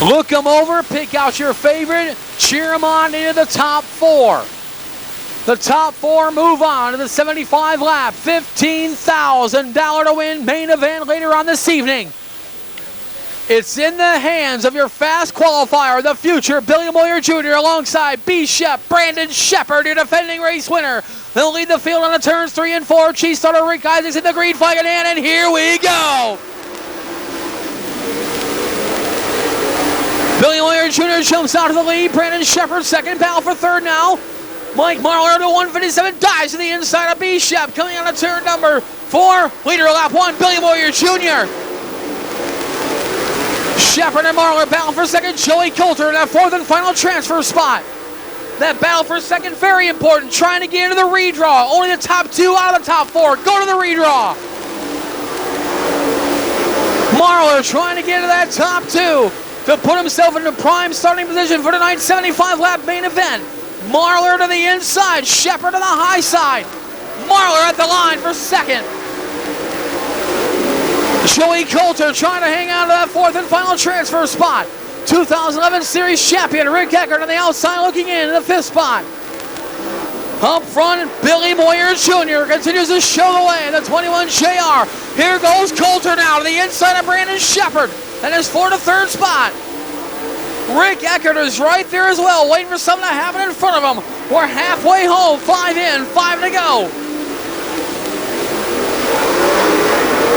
Look them over, pick out your favorite, cheer them on into the top four. The top four move on to the 75 lap, $15,000 to win main event later on this evening. It's in the hands of your fast qualifier, the future Billy Moyer Jr. alongside B. Shep, Brandon Shepard, your defending race winner. They'll lead the field on the turns 3 and 4. Chief starter Rick Isaacs in the green flag in hand, and here we go. Billy Moyer Jr. jumps out to the lead. Brandon Shepard second, battle for third now. Mike Marlar to 157, dives to the inside of B. Shep, coming on to turn number 4. Leader of lap 1, Billy Moyer Jr. Shepard and Marlar battle for second. Joey Coulter in that fourth and final transfer spot. That battle for second, very important. Trying to get into the redraw. Only the top 2 out of the top 4. Go to the redraw. Marlar trying to get into that top 2 to put himself into prime starting position for tonight's 75 lap main event. Marlar to the inside, Shepard to the high side. Marlar at the line for second. Joey Coulter trying to hang on to that fourth and final transfer spot. 2011 Series champion Rick Eckert on the outside looking in the fifth spot. Up front, Billy Moyer Jr. continues to show the way in the 21 JR. Here goes Coulter now to the inside of Brandon Shepard. And is for the third spot. Rick Eckert is right there as well, waiting for something to happen in front of him. We're halfway home, 5 in, 5 to go.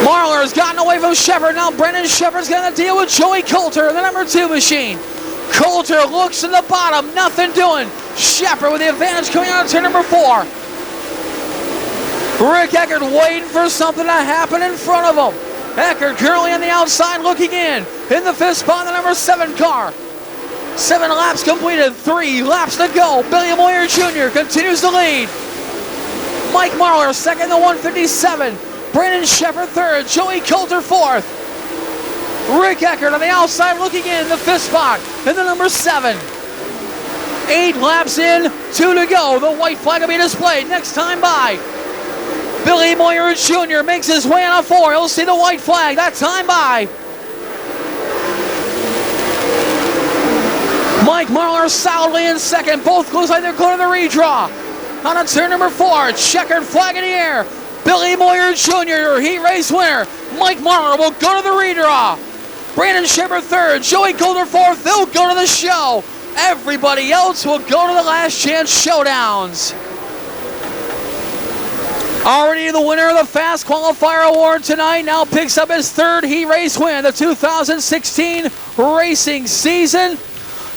Marlar has gotten away from Shepard. Now Brandon Shepard's going to deal with Joey Coulter, the number 2 machine. Coulter looks to the bottom, nothing doing. Shepard with the advantage coming out of turn number 4. Rick Eckert waiting for something to happen in front of him. Eckert currently on the outside looking in the fifth spot, the number 7 car. 7 laps completed, 3 laps to go. Billy Moyer Jr. continues to lead. Mike Marlar second to 157. Brandon Shepard third, Joey Coulter fourth. Rick Eckert on the outside looking in the fifth spot in the number 7. 8 laps in, 2 to go. The white flag will be displayed next time by. Billy Moyer Jr. makes his way on a 4. He'll see the white flag that time by. Mike Marlar solidly in second. Both looks like they're going to the redraw. On a turn number 4, checkered flag in the air. Billy Moyer Jr., your heat race winner. Mike Marlar will go to the redraw. Brandon Shepard third, Joey Coulter fourth. They'll go to the show. Everybody else will go to the last chance showdowns. Already the winner of the Fast Qualifier Award tonight now picks up his third heat race win, the 2016 racing season.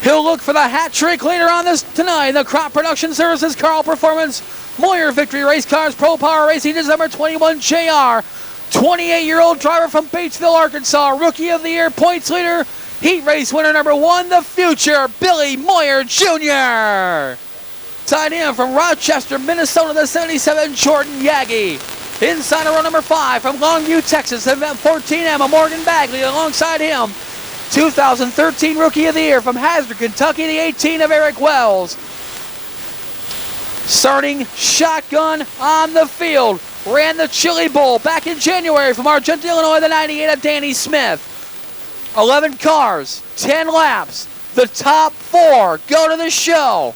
He'll look for the hat trick later on this tonight. The Crop Production Services Carl Performance Moyer Victory Race Cars Pro Power Racing is number 21 JR. 28-year-old driver from Batesville, Arkansas. Rookie of the Year points leader. Heat race winner number 1, the future Billy Moyer Jr. Tied in from Rochester, Minnesota, the 77 Jordan Yagi. Inside of row number 5 from Longview, Texas, event 14M, Morgan Bagley alongside him. 2013 Rookie of the Year from Hazard, Kentucky, the 18 of Eric Wells. Starting shotgun on the field. Ran the Chili Bowl back in January from Argenta, Illinois, the 98 of Danny Smith. 11 cars, 10 laps. The top 4 go to the show.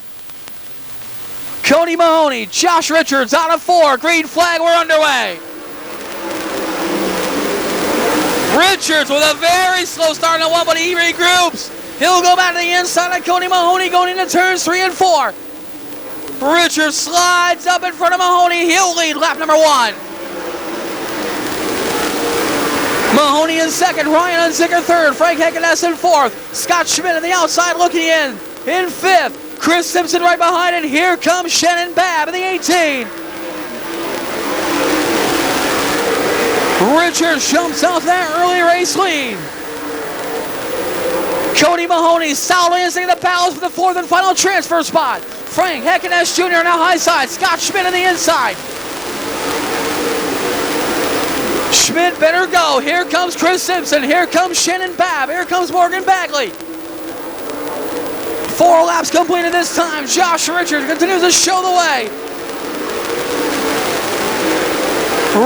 Cody Mahoney, Josh Richards out of 4. Green flag, we're underway. Richards with a very slow start on 1, but he regroups. He'll go back to the inside of Cody Mahoney going into turns 3 and 4. Richards slides up in front of Mahoney. He'll lead lap number 1. Mahoney in second, Ryan Unzicker third, Frank Heckeness in fourth. Scott Schmidt on the outside looking in fifth. Chris Simpson right behind it. Here comes Shannon Babb in the 18. Richards jumps off that early race lead. Cody Mahoney solidly in the battles for the fourth and final transfer spot. Frank Heckeness Jr. on the high side. Scott Schmidt on the inside. Schmidt better go. Here comes Chris Simpson. Here comes Shannon Babb. Here comes Morgan Bagley. 4 laps completed this time. Josh Richards continues to show the way.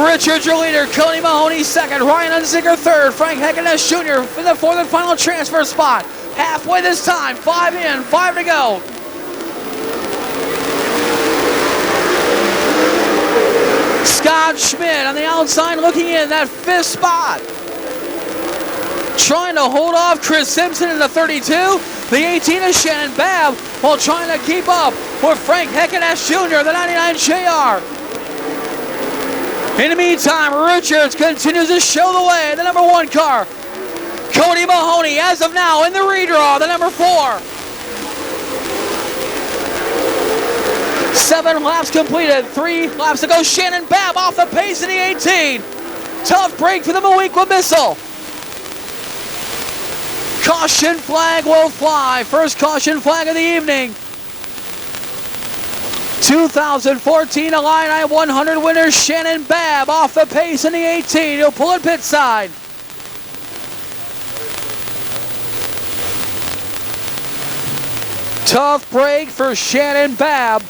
Richards your leader. Cody Mahoney second. Ryan Unzicker third. Frank Heckeness Jr. in the fourth and final transfer spot. Halfway this time. 5 in, 5 to go. Scott Schmidt on the outside looking in that 5th spot. Trying to hold off Chris Simpson in the 32. The 18 is Shannon Babb while trying to keep up with Frank Heckeness Jr., the 99 JR. In the meantime, Richards continues to show the way, the number 1 car. Cody Mahoney, as of now, in the redraw, the number 4. 7 laps completed, 3 laps to go. Shannon Babb off the pace in the 18. Tough break for the Moequa Missile. Caution flag will fly. First caution flag of the evening. 2014 Illini 100 winner Shannon Babb off the pace in the 18. He'll pull it pit side. Tough break for Shannon Babb.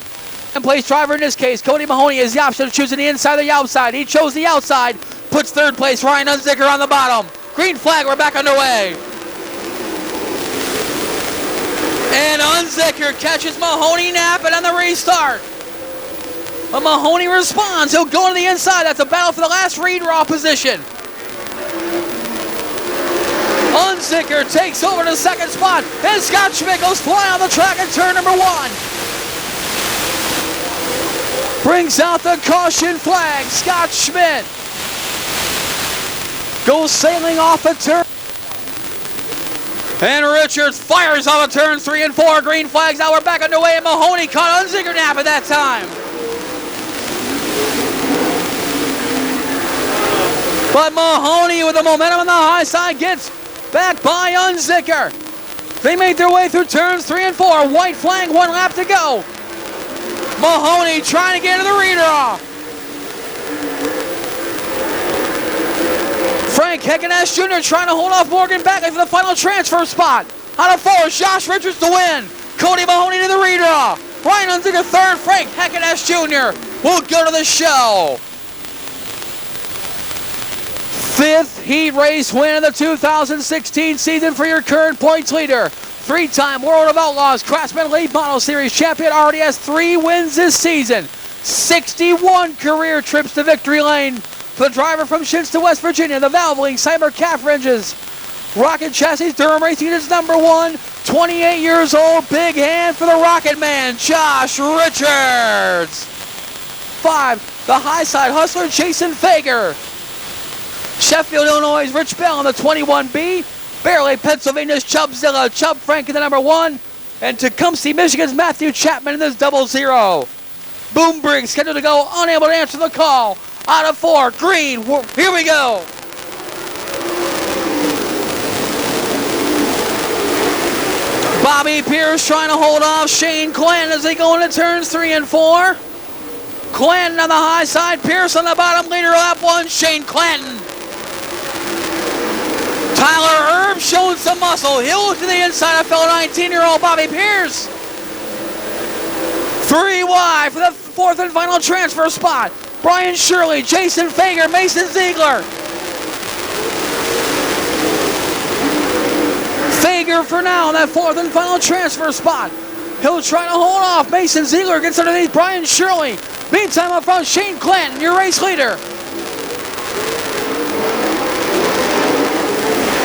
And place driver in this case, Cody Mahoney, has the option of choosing the inside or the outside. He chose the outside. Puts 3rd place Ryan Unzicker on the bottom. Green flag, we're back underway. And Unzicker catches Mahoney napping on the restart. But Mahoney responds. He'll go to the inside. That's a battle for the last redraw position. Unzicker takes over the 2nd spot. And Scott Schmidt goes flying on the track at turn number 1. Brings out the caution flag. Scott Schmidt goes sailing off the turn. And Richards fires off of turns 3 and 4. Green flags. Now we're back underway. And Mahoney caught Unzicker nap at that time. But Mahoney with the momentum on the high side gets back by Unzicker. They made their way through turns 3 and 4. White flag, 1 lap to go. Mahoney trying to get into the redraw. Frank Heckeness Jr. trying to hold off Morgan Bagley for the final transfer spot. Out of 4, Josh Richards to win. Cody Mahoney to the redraw. Ryan Unzicker 3rd. Frank Heckeness Jr. will go to the show. 5th heat race win of the 2016 season for your current points leader. 3-time World of Outlaws Craftsman Lead Model Series champion, already has 3 wins this season. 61 career trips to victory lane for the driver from Shinsta, West Virginia. The Valvoline Cyber Calf Wrenches Rocket Chassis Durham Racing is number 1. 28 years old, big hand for the Rocket Man, Josh Richards. 5, the high side hustler, Jason Fager. Sheffield, Illinois' Rich Bell in the 21B. Barely, Pennsylvania's Chubbzilla, Chubb Frank in the number 1. And Tecumseh, Michigan's Matthew Chapman in this 00. Boom Briggs scheduled to go, unable to answer the call. Out of 4, green, here we go. Bobby Pierce trying to hold off Shane Clanton as they go into turns 3 and 4. Clanton on the high side, Pierce on the bottom, leader lap 1, Shane Clanton. Tyler Erb showing some muscle. He'll look to the inside of fellow 19-year-old Bobby Pierce. 3 wide for the 4th and final transfer spot. Brian Shirley, Jason Fager, Mason Ziegler. Fager for now in that 4th and final transfer spot. He'll try to hold off. Mason Ziegler gets underneath Brian Shirley. Meantime up front, Shane Clanton, your race leader.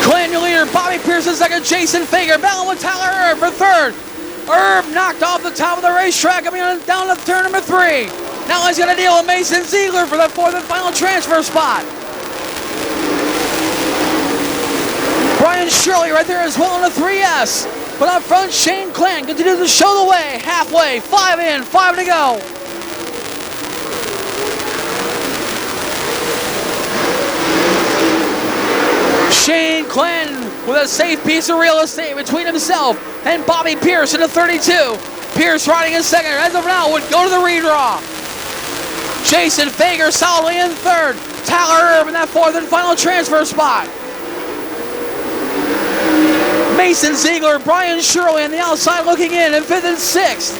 Clanton, your leader. Bobby Pierce in 2nd. Jason Fager battling with Tyler Erb for 3rd. Erb knocked off the top of the racetrack, coming down to turn number 3. Now he's going to deal with Mason Ziegler for the 4th and final transfer spot. Brian Shirley right there as well in the 3S. But up front, Shane Clanton continues to show the way. Halfway, 5 in, 5 to go. Shane Clanton with a safe piece of real estate between himself and Bobby Pierce in the 32. Pierce riding in 2nd. As of now, would go to the redraw. Jason Fager solidly in 3rd. Tyler Erb in that 4th and final transfer spot. Mason Ziegler, Brian Shirley on the outside looking in 5th and 6th.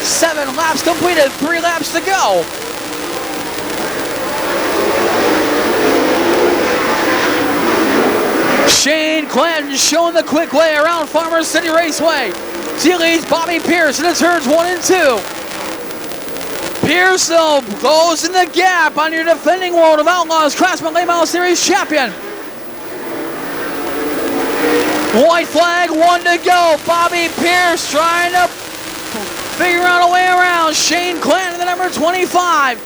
7 laps completed, 3 laps to go. Shane Shane Clanton showing the quick way around Farmer City Raceway. He leads Bobby Pierce in the turns 1 and 2. Pierce though goes in the gap on your defending World of Outlaws Craftsman Late Model Series champion. White flag, 1 to go. Bobby Pierce trying to figure out a way around. Shane Clanton, the number 25.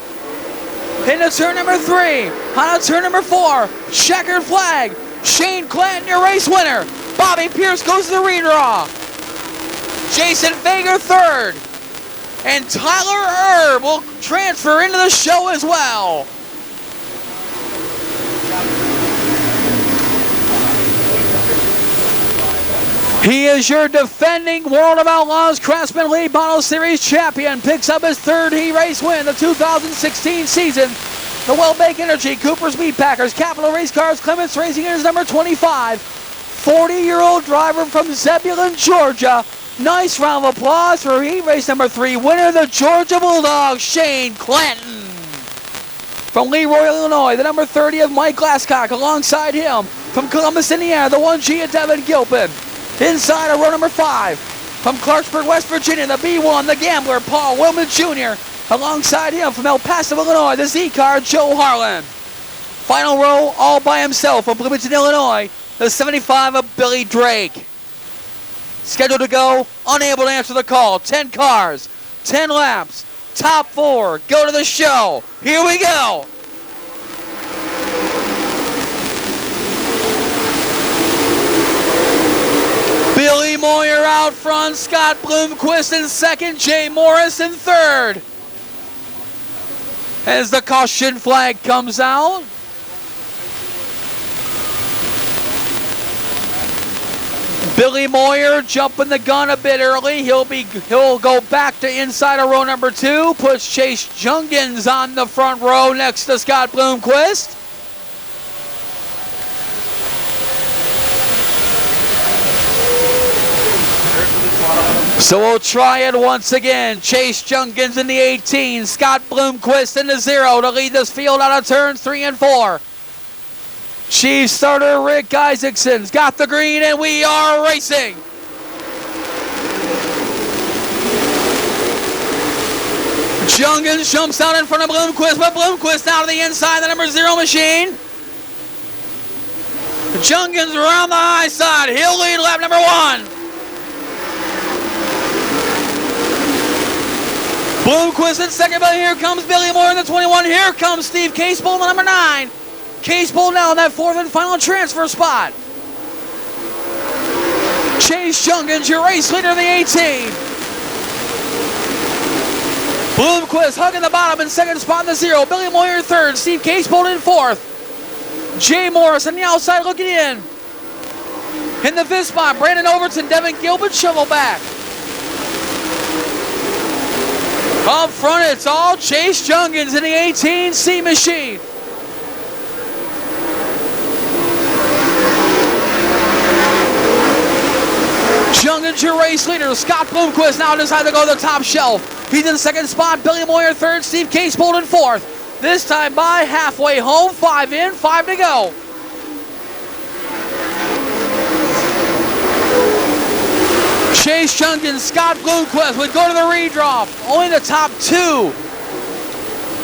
Into turn number 3. On to turn number 4. Checkered flag. Shane Clanton, your race winner. Bobby Pierce goes to the redraw. Jason Fager third. And Tyler Erb will transfer into the show as well. He is your defending World of Outlaws Craftsman Late Model Series champion. Picks up his third heat race win the 2016 season. The Wellbank Energy, Cooper's Meat Packers, Capital Race Cars, Clements Racing is number 25. 40-year-old driver from Zebulon, Georgia. Nice round of applause for heat race number 3. Winner, the Georgia Bulldogs, Shane Clanton. From Leroy, Illinois, the number 30 of Mike Glasscock. Alongside him, from Columbus, Indiana, the 1G of Devin Gilpin. Inside of row number 5, from Clarksburg, West Virginia, the B1, the Gambler, Paul Wilman Jr. Alongside him from El Paso, Illinois, the Z-Car, Joe Harlan. Final row, all by himself from Bloomington, Illinois, the 75 of Billy Drake. Scheduled to go, unable to answer the call. 10 cars, 10 laps, top 4, go to the show. Here we go. Billy Moyer out front, Scott Bloomquist in second, Jay Morris in third. As the caution flag comes out. Billy Moyer jumping the gun a bit early. He'll go back to inside of row number 2. Puts Chase Jungins on the front row next to Scott Bloomquist. So we'll try it once again. Chase Jungins in the 18. Scott Bloomquist in the 0 to lead this field out of turns 3 and 4. Chief starter Rick Isaacson's got the green and we are racing. Jungins jumps out in front of Bloomquist, but Bloomquist out of the inside, the number 0 machine. Jungins around the high side. He'll lead lap number 1. Bloomquist in second, but here comes Billy Moore in the 21. Here comes Steve Casebolt in the number 9. Casebolt now in that 4th and final transfer spot. Chase Jungins, your race leader in the 18. Bloomquist hugging the bottom in second spot in the 0. Billy Moyer third. Steve Casebolt in 4th. Jay Morris on the outside looking in. In the 5th spot, Brandon Overton, Devin Gilbert shovel back. Up front, it's all Chase Jungins in the 18C machine. Jungins, your race leader. Scott Bloomquist now decides to go to the top shelf. He's in second spot. Billy Moyer third. Steve Casebolt in 4th. This time by halfway home. 5 in, 5 to go. Chase Jungins, Scott Bloomquist would go to the redraw. Only the top 2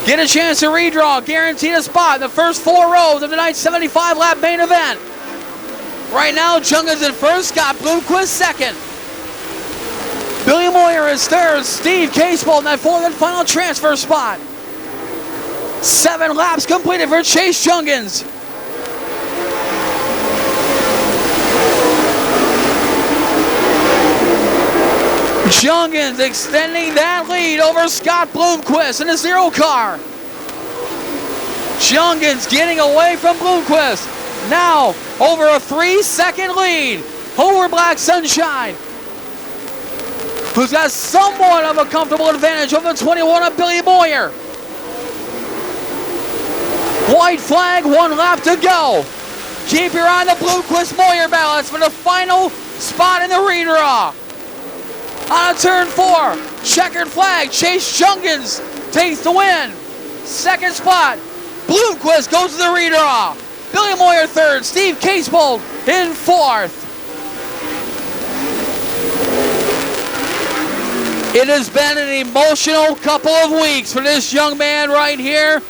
get a chance to redraw. Guaranteed a spot in the first 4 rows of tonight's 75-lap main event. Right now, Jungins in first, Scott Bloomquist second. Billy Moyer is third. Steve Casebolt in that 4th and final transfer spot. 7 laps completed for Chase Jungins. Jungins extending that lead over Scott Bloomquist in a 0 car. Jungins getting away from Bloomquist. Now over a 3-second lead over Black Sunshine, who's got somewhat of a comfortable advantage over the 21 of Billy Moyer. White flag, 1 lap to go. Keep your eye on the Bloomquist Moyer balance for the final spot in the redraw. On a turn 4, checkered flag, Chase Jungins takes the win. Second spot, Bloomquist goes to the redraw. Billy Moyer third. Steve Casebold in fourth. It has been an emotional couple of weeks for this young man right here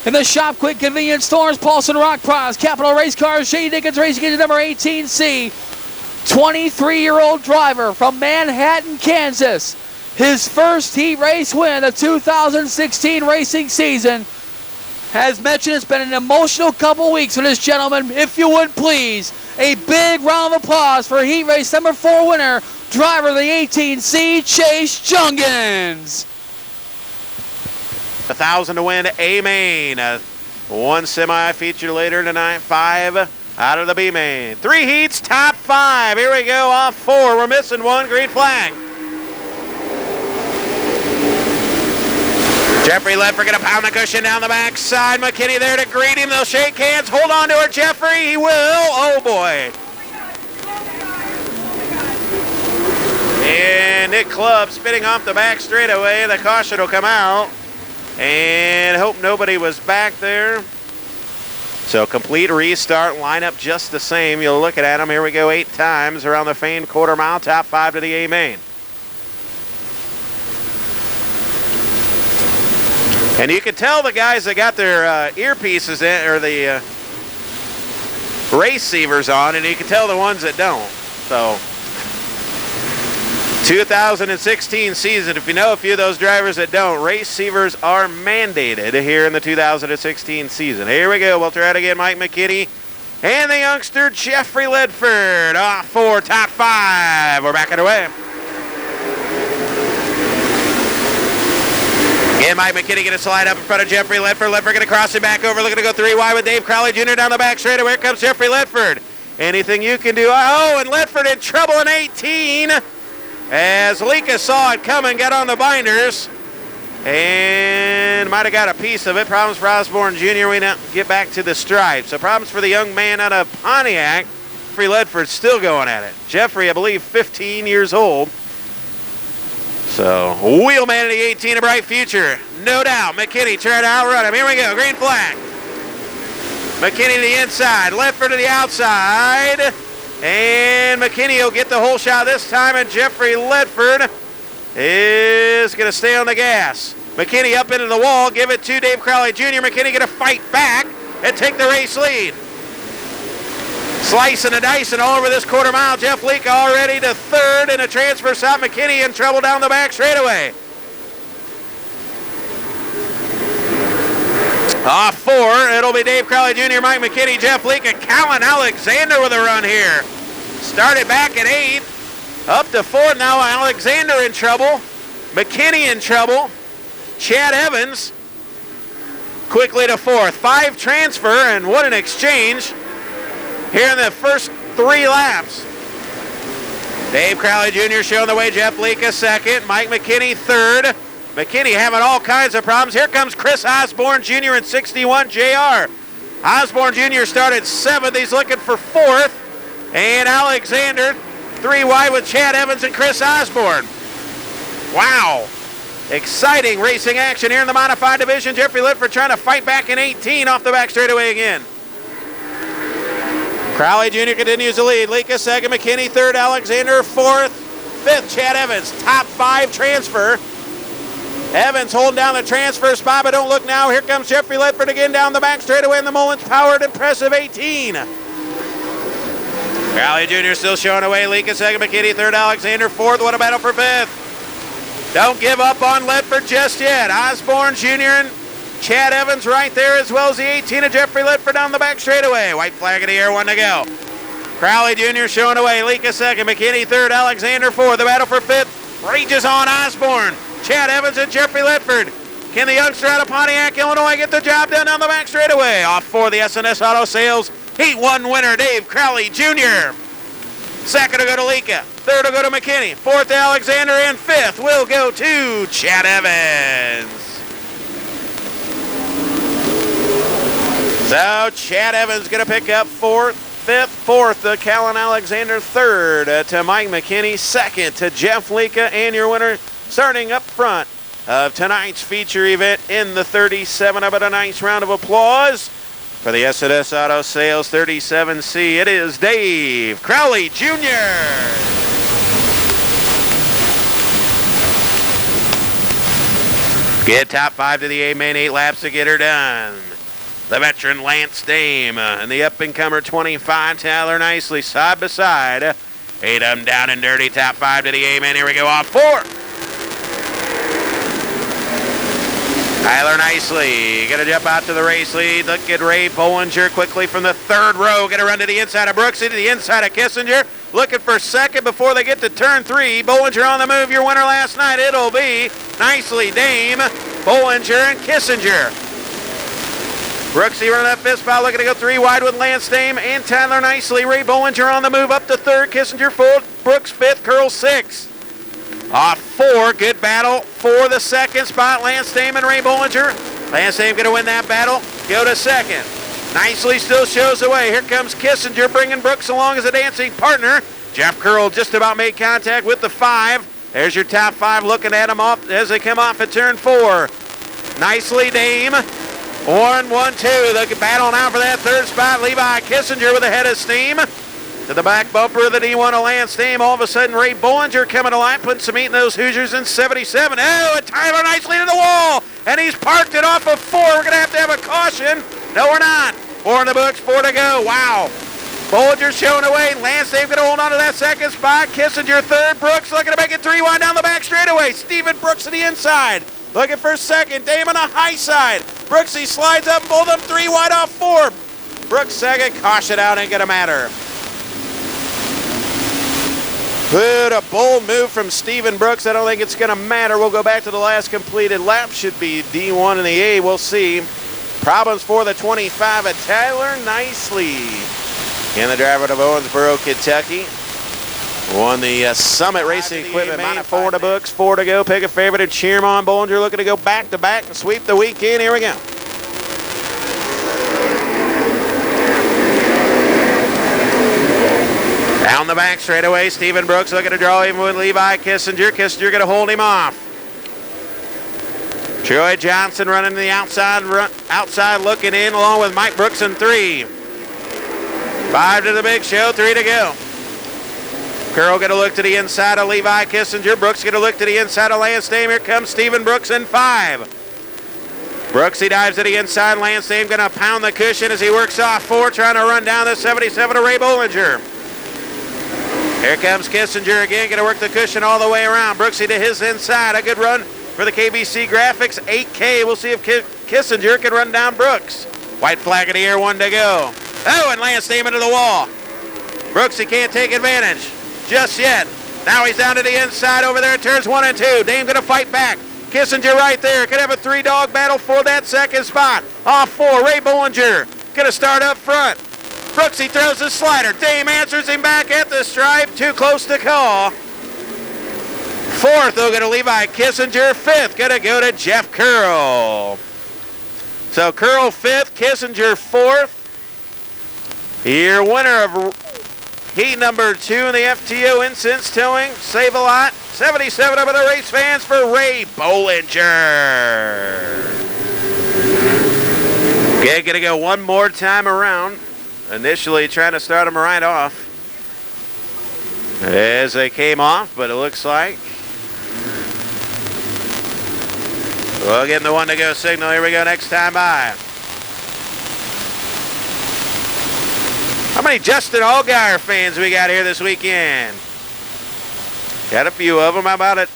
in the Shop Quick Convenience Stores, Paulson Rock Prize, Capital Race Cars, Shady Dickens Racing Engine number 18C. 23-year-old driver from Manhattan, Kansas. His first heat race win of the 2016 racing season. As mentioned, it's been an emotional couple weeks for this gentleman. If you would please, a big round of applause for heat race number 4 winner, driver of the 18C, Chase Jungans. 1,000 to win A main. One semi feature later tonight, 5 out of the B main. 3 heats, top 5. Here we go, off 4. We're missing one, green flag. Jeffrey Ledford gonna pound the cushion down the backside. McKinney there to greet him. They'll shake hands. Hold on to her, Jeffrey. He will. Oh boy. And Nick Clubb spinning off the back straightaway. The caution will come out. And hope nobody was back there. So complete restart, lineup just the same. You'll look at them. Here we go 8 times around the famed quarter mile, top 5 to the A main. And you can tell the guys that got their earpieces in, or the receivers on, and you can tell the ones that don't. So 2016 season, if you know a few of those drivers that don't, receivers are mandated here in the 2016 season. Here we go. We'll try it again. Mike McKinney and the youngster Jeffrey Ledford off 4, top 5. We're back underway. Again, Mike McKinney going to slide up in front of Jeffrey Ledford. Ledford going to cross it back over. Looking to go 3 wide with Dave Crowley Jr. down the back straightaway. Here comes Jeffrey Ledford. Anything you can do. Oh, and Ledford in trouble in 18. As Lika saw it coming, got on the binders, and might have got a piece of it. Problems for Osborne Jr. We now get back to the stripe. So problems for the young man out of Pontiac. Jeffrey Ledford still going at it. Jeffrey, I believe, 15 years old. So wheelman in the 18, a bright future. No doubt. McKinney trying to outrun him. Here we go. Green flag. McKinney to the inside. Ledford to the outside. And McKinney will get the whole shot this time, and Jeffrey Ledford is going to stay on the gas. McKinney up into the wall, give it to Dave Crowley Jr. McKinney going to fight back and take the race lead. Slicing and dicing all over this quarter mile. Jeff Lika already to third in a transfer stop. McKinney in trouble down the back straightaway. Off 4, it'll be Dave Crowley Jr., Mike McKinney, Jeff Lika, Callan Alexander with a run here. Started back at 8th, up to 4th. Now Alexander in trouble, McKinney in trouble, Chad Evans quickly to 4th. 5 transfer, and what an exchange here in the first 3 laps. Dave Crowley Jr. showing the way, Jeff Lika 2nd, Mike McKinney 3rd. McKinney having all kinds of problems. Here comes Chris Osborne Jr. in 61 JR. Osborne Jr. started 7th. He's looking for 4th. And Alexander 3 wide with Chad Evans and Chris Osborne. Wow. Exciting racing action here in the modified division. Jeffrey Ledford trying to fight back in 18 off the back straightaway again. Crowley Jr. continues to lead. Lika 2nd, McKinney 3rd, Alexander 4th, 5th, Chad Evans. Top 5 transfer. Evans holding down the transfer spot, but don't look now. Here comes Jeffrey Ledford again down the back straightaway in the Mullins powered impressive 18. Crowley Jr. still showing away. Lika 2nd, McKinney 3rd, Alexander 4th. What a battle for 5th. Don't give up on Ledford just yet. Osborne Jr. and Chad Evans right there, as well as the 18 of Jeffrey Ledford down the back straightaway. White flag in the air, 1 to go. Crowley Jr. showing away. Lika 2nd, McKinney 3rd, Alexander 4th. The battle for 5th rages on. Osborne, Chad Evans, and Jeffrey Ledford. Can the youngster out of Pontiac, Illinois get the job done down the back straightaway? Off 4, the SNS Auto Sales Heat 1 winner, Dave Crowley Jr. 2nd will go to Lika. 3rd will go to McKinney. 4th to Alexander, and 5th will go to Chad Evans. So Chad Evans going to pick up 4th, 5th, 4th to Callan Alexander, 3rd to Mike McKinney, 2nd to Jeff Lika, and your winner starting up front of tonight's feature event in the 37. How about a nice round of applause For the S&S Auto Sales 37C, it is Dave Crowley Jr. Get top 5 to the A-main, 8 laps to get her done. The veteran Lance Dame and the up-and-comer 25 Tyler Nicely side by side. 8 of them down and dirty, top 5 to the A-main. Here we go, off 4. Tyler Nicely going to jump out to the race lead. Look at Ray Bollinger quickly from the 3rd row. Going to run to the inside of Brooksy, to the inside of Kissinger. Looking for 2nd before they get to turn 3. Bollinger on the move. Your winner last night, it'll be Nicely, Dame, Bollinger, and Kissinger. Brooksy running that 5th spot, looking to go 3 wide with Lance Dame and Tyler Nicely. Ray Bollinger on the move up to 3rd. Kissinger 4th. Brooks 5th. Curl 6th. Off 4, good battle for the 2nd spot. Lance Dame and Ray Bollinger. Lance Dame going to win that battle. Go to 2nd. Nicely still shows the way. Here comes Kissinger bringing Brooks along as a dancing partner. Jeff Curl just about made contact with the 5. There's your top 5 looking at them off as they come off at turn 4. Nicely Dame. 1, 1, 2. They battle now for that 3rd spot. Levi Kissinger with a head of steam. To the back bumper of the D1 of Lance Dame. All of a sudden, Ray Bollinger coming to line, putting some meat in those Hoosiers in 77. Oh, and Tyler Nicely to the wall. And he's parked it off of 4. We're going to have a caution. No, we're not. 4 in the books, 4 to go. Wow. Bollinger showing away. Lance Dame going to hold on to that 2nd spot. Kissinger 3rd. Brooks looking to make it 3 wide down the back straightaway. Steven Brooks to the inside. Looking for 2nd. Dame on the high side. Brooks, he slides up and pulled them 3 wide off 4. Brooks 2nd. Caution out, ain't going to matter. Good, a bold move from Steven Brooks. I don't think it's going to matter. We'll go back to the last completed lap. Should be D1 and the A. We'll see. Problems for the 25 at Tyler Nicely. And the driver of Owensboro, Kentucky. Won the Summit Racing Equipment main. 4 in the books, 4 to go. Pick a favorite and cheer him on. Bollinger looking to go back-to-back and sweep the weekend. Here we go. Down the back straightaway, Steven Brooks looking to draw even with Levi Kissinger. Kissinger going to hold him off. Troy Johnson running to the outside looking in along with Mike Brooks in 3. 5 to the big show, 3 to go. Curl going to look to the inside of Levi Kissinger. Brooks going to look to the inside of Lance Dame. Here comes Steven Brooks in 5. Brooks, he dives to the inside. Lance Dame going to pound the cushion as he works off 4, trying to run down the 77 of Ray Bollinger. Here comes Kissinger again, going to work the cushion all the way around. Brooksy to his inside, a good run for the KBC Graphics, 8K. We'll see if Kissinger can run down Brooks. White flag in the air, 1 to go. Oh, and Lance Dame into the wall. Brooksy can't take advantage just yet. Now he's down to the inside over there, turns 1 and 2. Dame going to fight back. Kissinger right there, could have a 3-dog battle for that 2nd spot. Off 4, Ray Bollinger going to start up front. Brooksy throws his slider. Dame answers him back at the stripe. Too close to call. 4th, they'll go to Levi Kissinger. 5th, going to go to Jeff Curl. So Curl 5th, Kissinger 4th. Your winner of heat number 2 in the FTO Incense Towing. Save a lot. 77 over the race fans for Ray Bollinger. Okay, going to go one more time around. Initially trying to start them right off as they came off, but it looks like we'll get the 1 to go signal. Here we go, next time by. How many Justin Allgaier fans we got here this weekend? Got a few of them. How about it?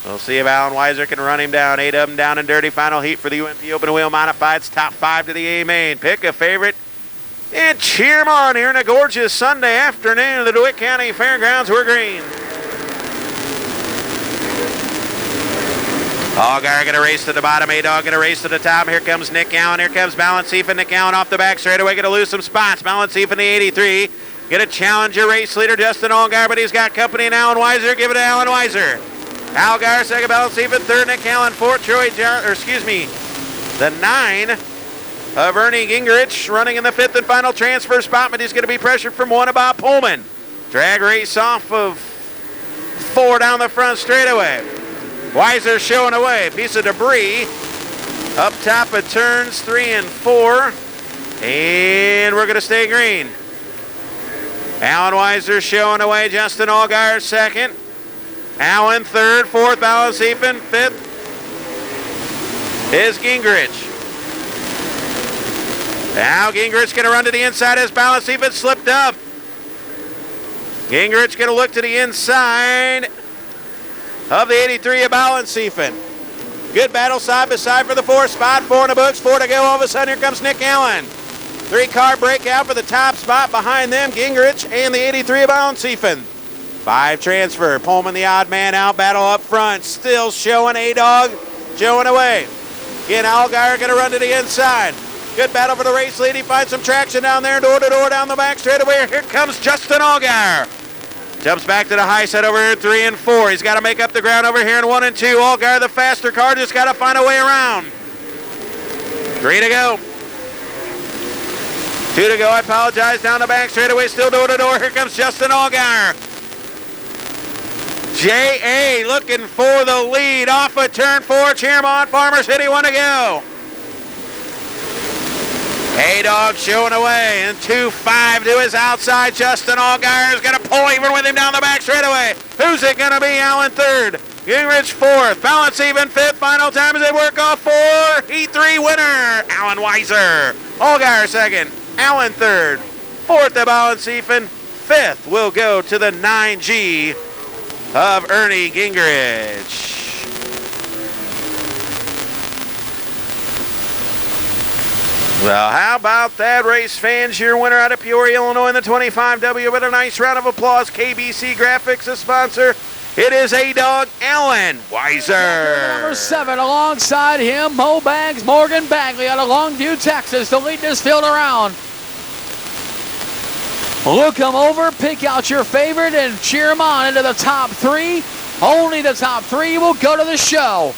We'll see if Alan Weiser can run him down. 8 of them down and dirty. Final heat for the UMP Open Wheel Modifieds. Top 5 to the A main. Pick a favorite and cheer them on here in a gorgeous Sunday afternoon at the DeWitt County Fairgrounds. We're green. Allgaier going to race to the bottom. A-Dog going to race to the top. Here comes Nick Allen. Here comes Balancefin. Nick Allen off the back straightaway. Going to lose some spots. Balancefin the 83. Going to challenge your race leader, Justin Allgaier, but he's got company in Alan Weiser. Give it to Alan Weiser. Allgaier, 2nd, Balancefin, 3rd, Nick Allen, 4th, the 9 of Ernie Gingrich running in the 5th and final transfer spot, but he's going to be pressured from 1 of Bob Pullman. Drag race off of 4 down the front straightaway. Weiser showing away. Piece of debris up top of turns 3 and 4. And we're going to stay green. Alan Weiser showing away. Justin Allgaier second. Alan third. Fourth, Alan Siefen. Fifth is Gingrich. Now Gingrich going to run to the inside as Balance Siefen slipped up. Gingrich going to look to the inside of the 83 of Balance Siefen. Good battle side by side for the fourth spot. 4 in the books, 4 to go. All of a sudden, here comes Nick Allen. 3-car breakout for the top spot. Behind them, Gingrich and the 83 of Balance Siefen. 5 transfer. Pullman, the odd man out. Battle up front. Still showing A-Dog. Showing away. Again, Allgaier going to run to the inside. Good battle for the race lead. He finds some traction down there. Door to door down the back straightaway. Here comes Justin Allgaier. Jumps back to the high side over here, 3 and 4. He's got to make up the ground over here in 1 and 2. Allgaier, the faster car, just got to find a way around. 3 to go. 2 to go. I apologize. Down the back straightaway, still door to door. Here comes Justin Allgaier. J.A. looking for the lead off of turn 4. Cheermont Farmer City, 1 to go. A-Dog showing away, and 2-5 to his outside. Justin Allgaier is going to pull even with him down the back straightaway. Who's it going to be? Allen third. Gingrich fourth. Balance Even fifth. Final time as they work off 4. Heat 3 winner, Alan Weiser. Allgaier second. Allen third. Fourth to Balance Even. Fifth will go to the 9G of Ernie Gingrich. Well, how about that, race fans? Your winner out of Peoria, Illinois in the 25W with a nice round of applause. KBC Graphics, a sponsor. It is A-Dog Alan Weiser. Number 7, alongside him, Mo Bags, Morgan Bagley out of Longview, Texas, to lead this field around. Look them over, pick out your favorite, and cheer them on into the top 3. Only the top 3 will go to the show.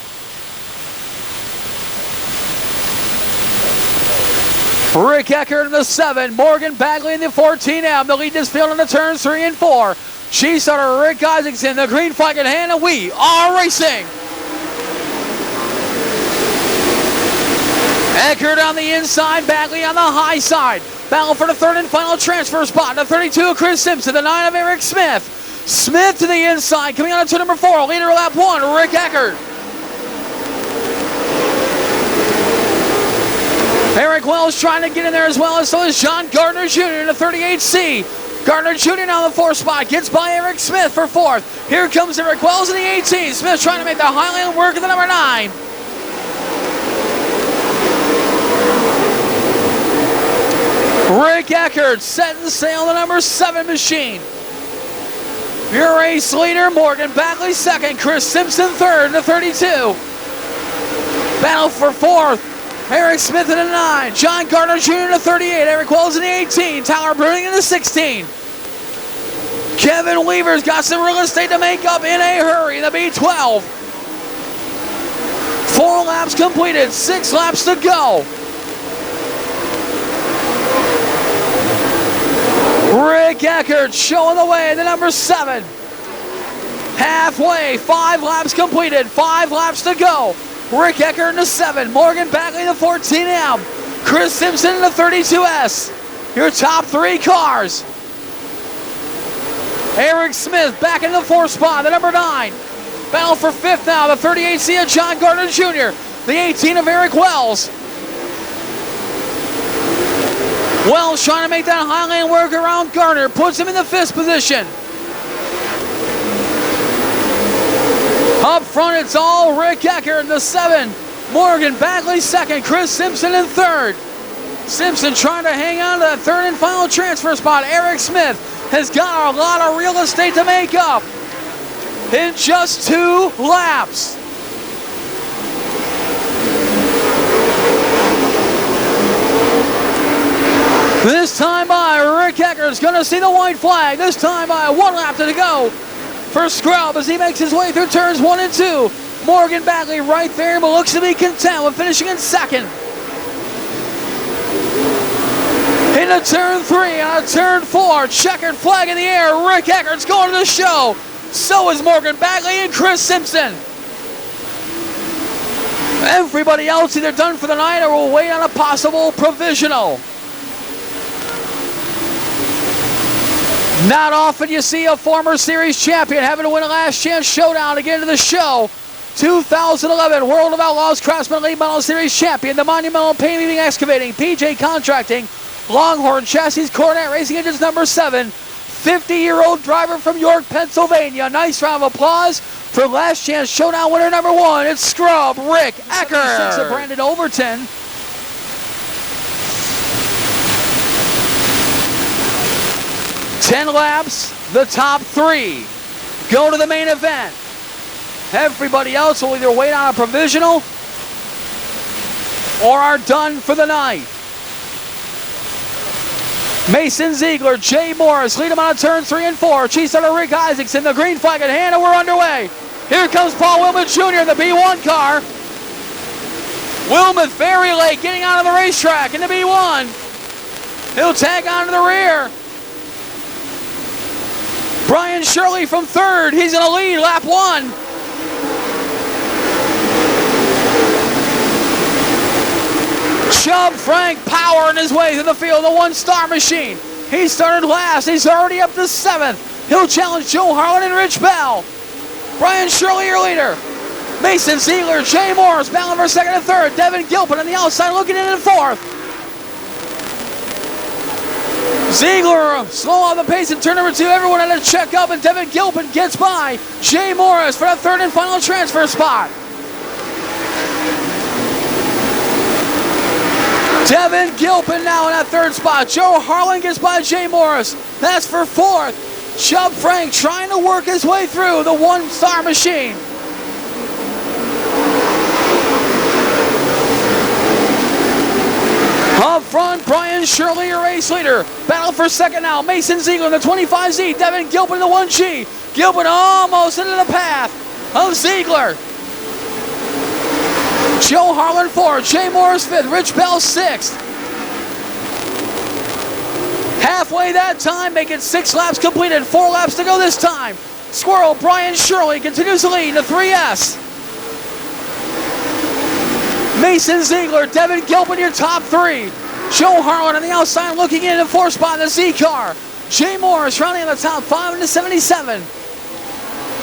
Rick Eckert in the 7, Morgan Bagley in the 14M to lead this field in the turns 3 and 4. Chief starter Rick Isaacson, the green flag in hand, and we are racing. Eckert on the inside, Bagley on the high side. Battle for the 3rd and final transfer spot. The 32 of Chris Simpson, the 9 of Eric Smith. Smith to the inside, coming on to number 4, leader of lap 1, Rick Eckert. Eric Wells trying to get in there as well, and so is John Gardner Jr. in the 38C. Gardner Jr. now in the 4th spot, gets by Eric Smith for 4th. Here comes Eric Wells in the 18. Smith trying to make the Highland work in the number 9. Rick Eckert setting sail the number 7 machine. Your race leader, Morgan Bagley 2nd, Chris Simpson 3rd in the 32. Battle for 4th. Eric Smith in the 9, John Gardner Jr. in the 38, Eric Wells in the 18, Tyler Bruning in the 16. Kevin Weaver's got some real estate to make up in a hurry in the B12. 4 laps completed, 6 laps to go. Rick Eckert showing the way, the number 7. Halfway, 5 laps completed, 5 laps to go. Rick Eckert in the 7, Morgan Bagley in the 14M, Chris Simpson in the 32S. Your top 3 cars. Eric Smith back in the 4th spot, the number 9. Battle for 5th now, the 38C of John Gardner Jr., the 18 of Eric Wells. Wells trying to make that Highland work around Gardner, puts him in the 5th position. Up front, it's all Rick Eckert in the 7. Morgan Bagley 2nd. Chris Simpson in 3rd. Simpson trying to hang on to that 3rd and final transfer spot. Eric Smith has got a lot of real estate to make up in just 2 laps. This time by, Rick Eckert's going to see the white flag. This time by, 1 lap to go for Scrub as he makes his way through turns 1 and 2. Morgan Bagley right there, but looks to be content with finishing in 2nd. Into turn 3, on turn 4, checkered flag in the air. Rick Eckert's going to the show. So is Morgan Bagley and Chris Simpson. Everybody else either done for the night or will wait on a possible provisional. Not often you see a former series champion having to win a last chance showdown to get into the show. 2011 World of Outlaws Craftsman Late Model Series champion, the Monumental Paving Excavating, PJ Contracting, Longhorn Chassis Coronet Racing Engines number 7, 50-year-old driver from York, Pennsylvania. Nice round of applause for last chance showdown winner number 1. It's Scrub Rick Ecker. 6 of Brandon Overton. Ten laps, the top 3 go to the main event. Everybody else will either wait on a provisional or are done for the night. Mason Ziegler, Jay Morris lead him on turn 3 and 4. Chief starter Rick Isaacson, the green flag in hand, and we're underway. Here comes Paul Wilmoth Jr. in the B1 car. Wilmoth very late getting out of the racetrack in the B1. He'll tag on to the rear. Brian Shirley from 3rd. He's in a lead, lap 1. Chubb Frank powering his way through the field, the one-star machine. He started last. He's already up to 7th. He'll challenge Joe Harlan and Rich Bell. Brian Shirley, your leader. Mason Ziegler, Jay Morris, battling for 2nd and 3rd. Devin Gilpin on the outside looking in 4th. Ziegler slow on the pace in turn number 2. Everyone had to check up, and Devin Gilpin gets by Jay Morris for the 3rd and final transfer spot. Devin Gilpin now in that 3rd spot. Joe Harlan gets by Jay Morris. That's for 4th. Chubb Frank trying to work his way through the one-star machine. Up front, Brian Shirley, your race leader. Battle for 2nd now. Mason Ziegler in the 25Z. Devin Gilpin in the 1G. Gilpin almost into the path of Ziegler. Joe Harlan 4th. Jay Morris 5th. Rich Bell 6th. Halfway that time, making 6 laps completed. 4 laps to go this time. Squirrel Brian Shirley continues to lead in the 3S. Mason Ziegler, Devin Gilpin, your top 3. Joe Harlan on the outside looking in the 4th spot in the Z car. Jay Morris rounding in the top 5 into 77.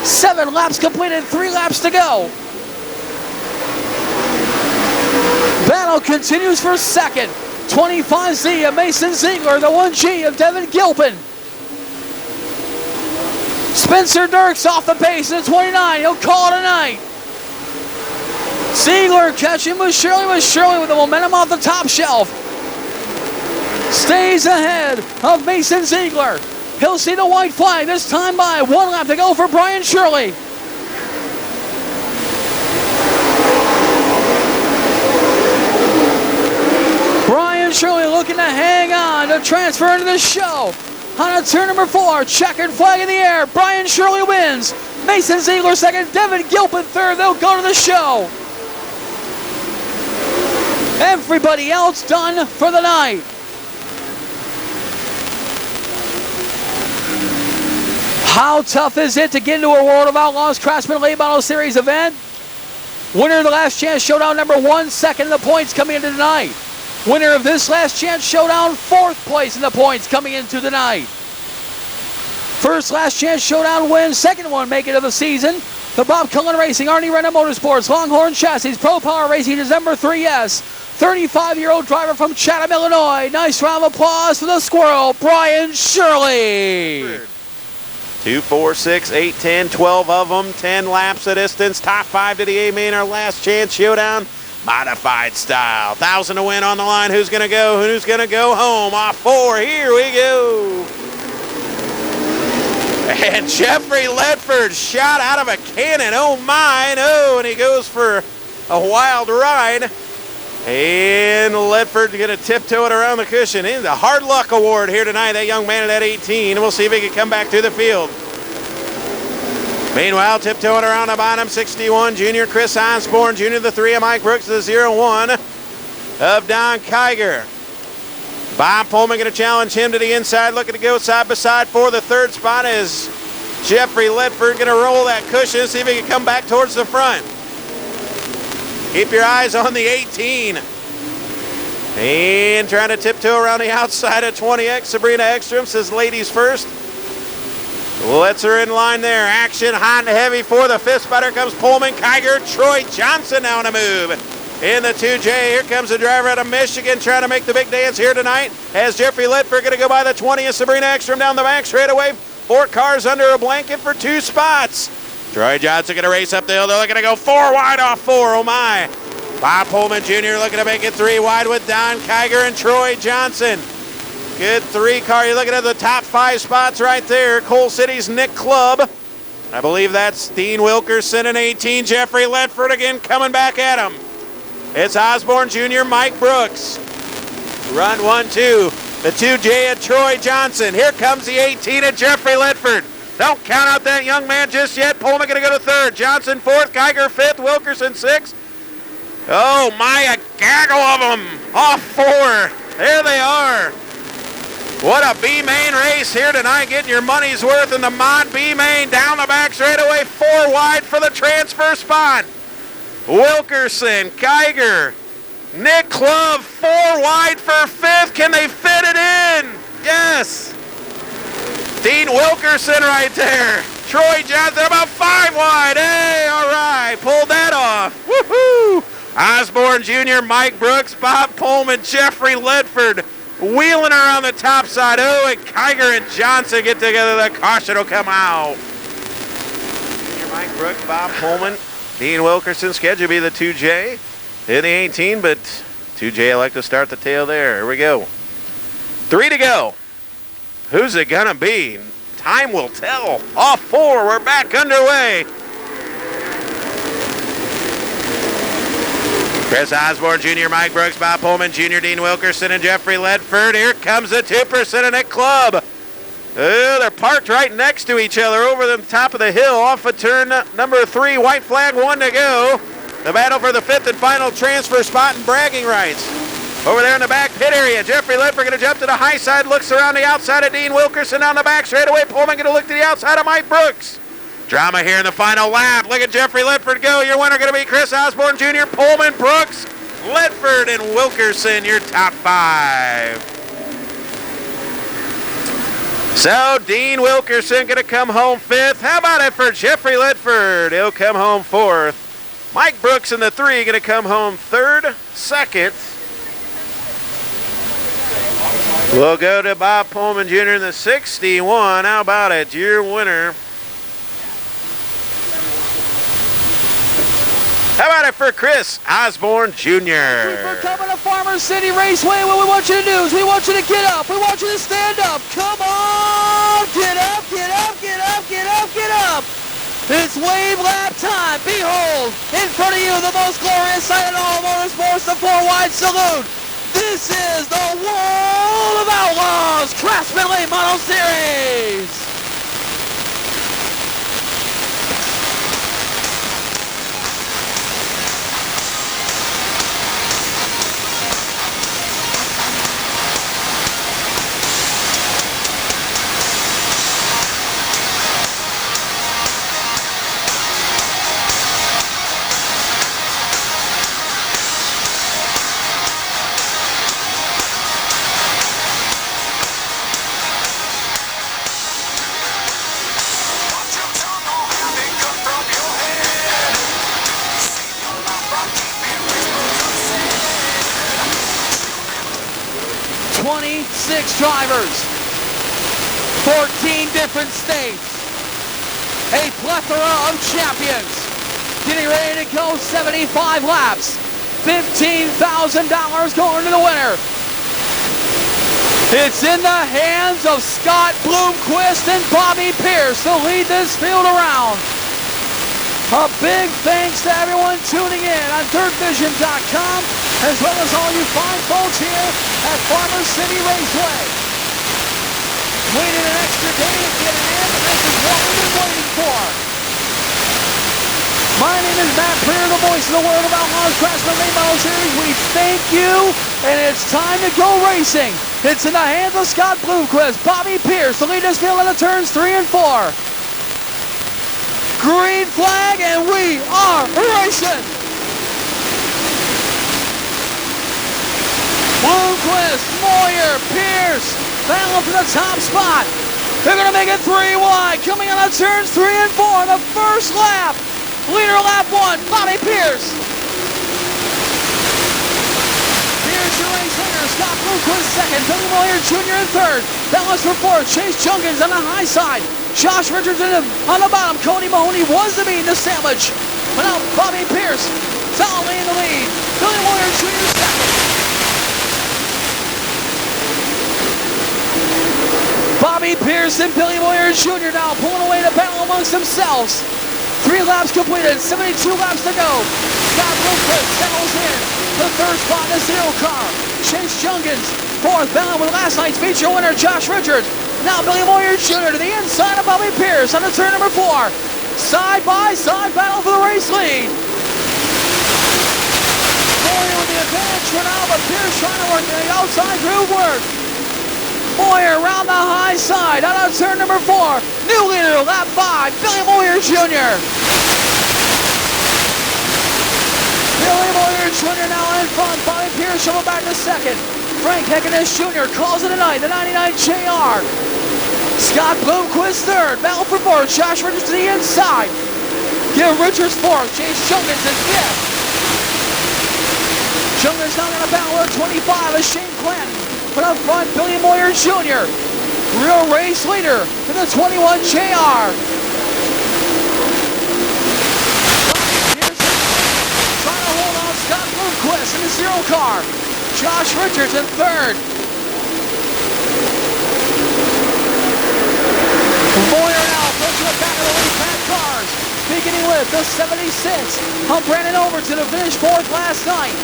7 laps completed, 3 laps to go. Battle continues for 2nd. 25Z of Mason Ziegler, the 1G of Devin Gilpin. Spencer Dirks off the pace in the 29. He'll call it a night. Ziegler catching with Shirley with the momentum off the top shelf. Stays ahead of Mason Ziegler. He'll see the white flag this time by 1 lap to go for Brian Shirley. Brian Shirley looking to hang on to transfer into the show. On a turn number 4, checkered flag in the air. Brian Shirley wins. Mason Ziegler 2nd, Devin Gilpin 3rd. They'll go to the show. Everybody else done for the night. How tough is it to get into a World of Outlaws Craftsman Late Model Series event? Winner of the Last Chance Showdown number 1, 2nd in the points coming into tonight. Winner of this Last Chance Showdown, 4th place in the points coming into the night. First Last Chance Showdown win, 2nd one make it of the season. The Bob Cullen Racing, Arnie Renna Motorsports, Longhorn Chassis, Pro Power Racing, December 3S. 35-year-old driver from Chatham, Illinois. Nice round of applause for the Squirrel, Brian Shirley. 2, 4, 6, 8, 10, 12 of them, 10 laps of distance. Top 5 to the A-main, our Last Chance Showdown. Modified style. 1,000 to win on the line. Who's going to go? Who's going to go home? Off 4. Here we go. And Jeffrey Ledford shot out of a cannon. Oh, my. Oh, and he goes for a wild ride. And Ledford's going to tiptoe it around the cushion. It's a hard luck award here tonight. That young man at that 18. We'll see if he can come back to the field. Meanwhile, tiptoeing around the bottom, 61, junior Chris Osborne, junior the 3 of Mike Brooks, the 0-1 of Don Kiger. Bob Pullman going to challenge him to the inside, looking to go side by side for the 3rd spot as Jeffrey Ledford going to roll that cushion, see if he can come back towards the front. Keep your eyes on the 18. And trying to tiptoe around the outside of 20X. Sabrina Ekstrom says ladies first. Let's her in line there. Action hot and heavy for the fifth spot. Here comes Pullman, Kiger, Troy Johnson now on a move. In the 2J, here comes the driver out of Michigan trying to make the big dance here tonight. As Jeffrey Ledford going to go by the 20 and Sabrina Ekstrom down the back straightaway. 4 cars under a blanket for 2 spots. Troy Johnson going to race up the hill. They're looking to go 4 wide off 4. Oh my. Bob Pullman Jr. looking to make it 3 wide with Don Kiger and Troy Johnson. Good 3 car. You're looking at the top 5 spots right there. Coal City's Nick Clubb. I believe that's Dean Wilkerson in 18. Jeffrey Ledford again coming back at him. It's Osborne Jr., Mike Brooks. Run 1-2. The 2J at Troy Johnson. Here comes the 18 at Jeffrey Ledford. Don't count out that young man just yet. Pullman going to go to 3rd. Johnson 4th. Kiger 5th. Wilkerson 6th. Oh my, a gaggle of them. Off 4. There they are. What a B-main race here tonight. Getting your money's worth in the Mod B-main. Down the back straightaway. 4 wide for the transfer spot. Wilkerson, Kiger, Nick Clubb, 4 wide for 5th. Can they fit it in? Yes. Dean Wilkerson right there. Troy Johnson about 5 wide. Hey, all right. Pulled that off. Woohoo. Osborne Jr., Mike Brooks, Bob Pullman, Jeffrey Ledford wheeling her on the top side. Oh, and Kiger and Johnson get together. The caution will come out. Mike Brooks, Bob Pullman. Dean Wilkerson scheduled to be the 2J in the 18, but 2J elect to start the tail there. Here we go. 3 to go. Who's it gonna be? Time will tell. Off 4, we're back underway. Chris Osborne Jr., Mike Brooks, Bob Pullman Jr., Dean Wilkerson, and Jeffrey Ledford. Here comes the 2% in Nick Clubb. They're parked right next to each other over the top of the hill off of turn number 3. White flag, 1 to go. The battle for the 5th and final transfer spot and bragging rights. Over there in the back pit area, Jeffrey Ledford going to jump to the high side, looks around the outside of Dean Wilkerson on the back straightaway. Pullman going to look to the outside of Mike Brooks. Drama here in the final lap. Look at Jeffrey Ledford go. Your winner going to be Chris Osborne Jr., Pullman, Brooks, Ledford, and Wilkerson, your top 5. So Dean Wilkerson going to come home 5th. How about it for Jeffrey Ledford? He'll come home 4th. Mike Brooks in the 3 going to come home 3rd, 2nd. We'll go to Bob Pullman Jr. in the 61. How about it? Your winner. How about it for Chris Osborne Jr.? We're coming to Farmer City Raceway. What we want you to do is we want you to get up. We want you to stand up. Come on. Get up, get up, get up, get up, get up. It's wave lap time. Behold, in front of you, the most glorious sight in all motorsports, the 4-wide salute. This is the World of Outlaws Craftsman Late Model Series. Drivers, 14 different states, a plethora of champions, getting ready to go 75 laps, $15,000 going to the winner. It's in the hands of Scott Bloomquist and Bobby Pierce to lead this field around. A big thanks to everyone tuning in on DirtVision.com, as well as all you fine folks here at Farmer City Raceway. Waited an extra day to get it in, and this is what we've been waiting for. My name is Matt Preer, the voice of the World of Outlaws Craftsman Late Model Series. We thank you, and it's time to go racing. It's in the hands of Scott Bloomquist, Bobby Pierce to lead this field into turns 3 and 4. Green flag, and we are racing. Bloomquist, Moyer, Pierce, battle for the top spot. They're going to make it 3 wide. Coming on the turns 3 and 4 in the first lap. Leader lap 1, Bobby Pierce. Pierce, your race leader. Scott Bloomquist second. Billy Moyer Jr. in third. Balance for fourth. Chase Junkins on the high side. Josh Richardson on the bottom. Cody Mahoney was the meat in the sandwich. But now Bobby Pierce solidly in the lead. Billy Moyer Jr. second. Bobby Pierce and Billy Moyer Jr. now pulling away to battle amongst themselves. 3 laps completed, 72 laps to go. Scott Bloomquist settles in the third spot in the 0 car. Chase Junkins, fourth, battling with last night's feature winner, Josh Richards. Now Billy Moyer Jr. to the inside of Bobby Pierce on the turn number 4. Side by side battle for the race lead. Moyer with the advantage for now, but Pierce trying to work the outside groove work. Moyer around the high side on turn number 4. New leader, lap 5, Billy Moyer Jr. Billy Moyer Jr. now in front. Bobby Pierce shoveled back to second. Frank Heckeness Jr. calls it a night, the 99 JR. Scott Bloomquist third. Battle for fourth. Josh Richards to the inside. Give Richards fourth. Chase Junkins in fifth. Junkins now got a battle at 25 as Shane Clanton. But up front, Billy Moyer Jr., real race leader in the 21 JR. Trying to hold on Scott Bloomquist in the 0 car. Josh Richards in third. Moyer now pushing it back of the lead pack cars. Beginning with the 76. Hump Brandon Overton to finish fourth last night.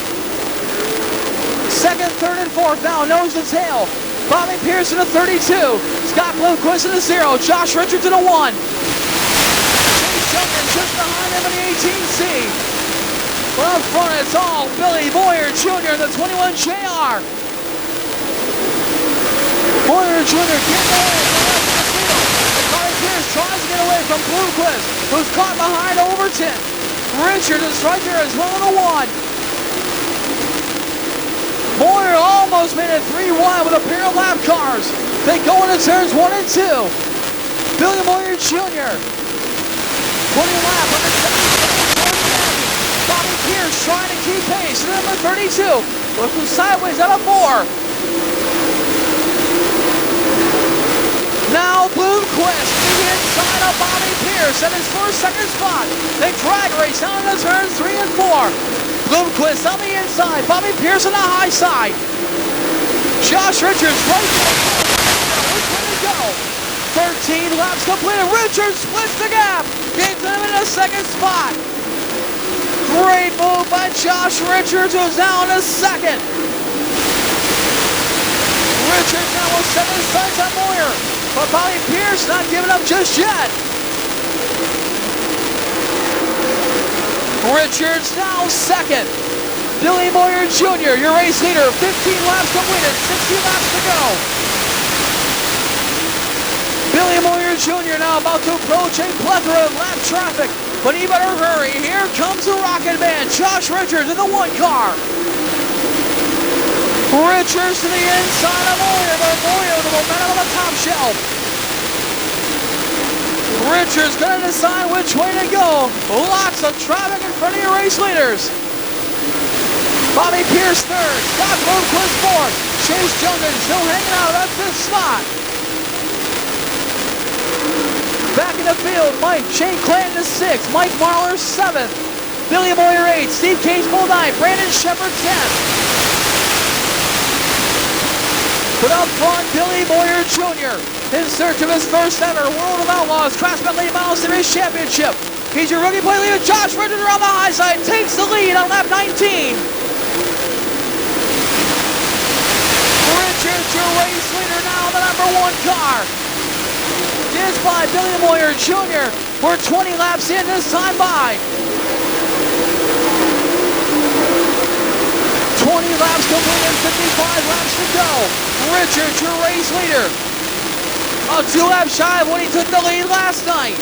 Second, third, and fourth now, nose to tail. Bobby Pierce in a 32. Scott Bloomquist in a 0. Josh Richards in a 1. Chase Junkins just behind him in the 18C. But up front, it's all Billy Moyer Jr. in the 21 JR. Moyer Jr. getting away from the field. Bobby Pierce tries to get away from Bloomquist, who's caught behind Overton. Richards is right there as well in a 1. Moyer almost made it 3 wide with a pair of lap cars. They go into turns 1 and 2. Billy Moyer Jr. 20 lap on the 77. Bobby Pierce trying to keep pace. Number 32 looking sideways at a 4. Now Bloomquist to the inside of Bobby Pierce at his first second spot. They drag race down into turns 3 and 4. Bloomquist on the inside, Bobby Pierce on the high side. Josh Richards right there. Which way to go? 13 laps completed. Richards splits the gap. Gets him in the second spot. Great move by Josh Richards, who's now in the second. Richards now will set his sights on Moyer, but Bobby Pierce not giving up just yet. Richards now second. Billy Moyer Jr., your race leader, 15 laps completed, 60 laps to go. Billy Moyer Jr. now about to approach a plethora of lap traffic, but he better hurry. Here comes the Rocket Man, Josh Richards in the 1 car. Richards to the inside of Moyer, but Moyer the momentum on the top shelf. Richards going to decide which way to go. Lots of traffic in front of your race leaders. Bobby Pierce third. Scott Bloomquist fourth. Chase Junkins still hanging out at 5th spot. Back in the field, Shane Clanton is 6th. Mike Marlar 7th. Billy Moyer 8th. Steve Casebolt 9th. Brandon Shepard 10th. But up front, Billy Moyer Jr. in search of his first ever World of Outlaws Cross-Country Mile Series Championship. He's your rookie play leader, Josh Richards around the high side, takes the lead on lap 19. Richards, your race leader now in the number 1 car. Is by Billy Moyer Jr. We're 20 laps in this time by. 20 laps completed, 55 laps to go. Richards, your race leader. 2 laps shy of when he took the lead last night.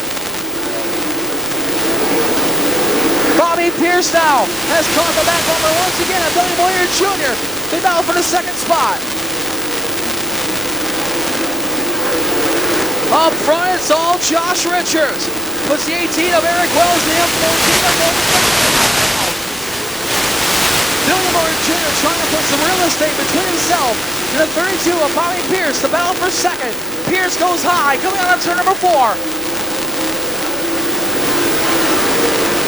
Bobby Pierce now has caught the back bumper once again at Billy Moyer Jr. They battle for the second spot. Up front, it's all Josh Richards. Puts the 18 of Eric Wells, the M14 of Golden Brown. Billy Moyer Jr. trying to put some real estate between himself and the 32 of Bobby Pierce. The battle for second. Pierce goes high, coming out of turn number 4.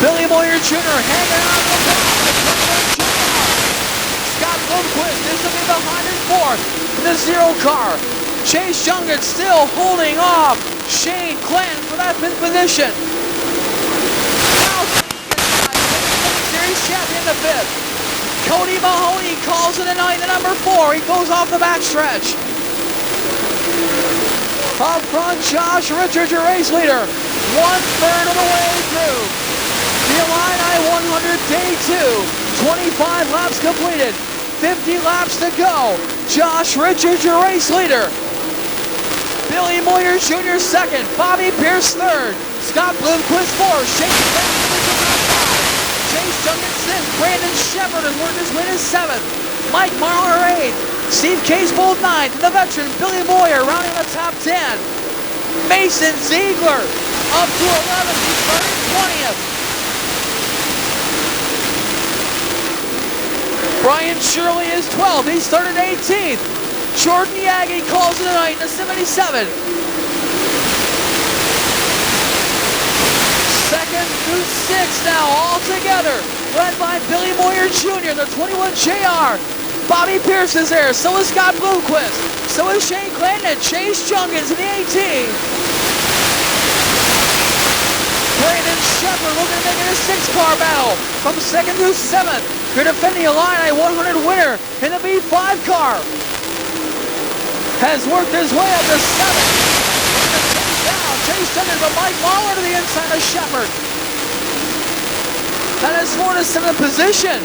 Billy Moyer Jr. hanging out on the top. Scott Bloomquist is to be behind in 4th in the 0 car. Chase Junkin still holding off Shane Clinton for that 5th position. Now Series champion the 5th. Cody Mahoney calls it a night at number 4. He goes off the backstretch. Up front, Josh Richards, your race leader. 1/3 of the way through. The Illini 100 day 2. 25 laps completed. 50 laps to go. Josh Richards, your race leader. Billy Moyer Jr. 2nd. Bobby Pierce 3rd. Scott Bloomquist 4th. Shane Clinton 5. Chase Junkin 6th. Brandon Shepard has worked his way to 7th. Mike Marler 8th. Steve Casebold 9th. And the veteran Billy Moyer rounding the top 10. Mason Ziegler up to 11th. He started 20th. Brian Shirley is 12th. He started 18th. Jordan Yagi calls it a night in the 77. 2nd through 6th now all together. Led by Billy Moyer Jr., the 21 JR. Bobby Pierce is there. So is Scott Bloomquist. So is Shane Clinton and Chase Junkins in the 18. Brandon Shepard looking to make it a 6-car battle. From 2nd through 7th. Your defending Illini 100 winner in the B5 car. Has worked his way up to 7th. Chase Junkins, but Mike Mahler to the inside of Shepard. That is 4th to 7th position.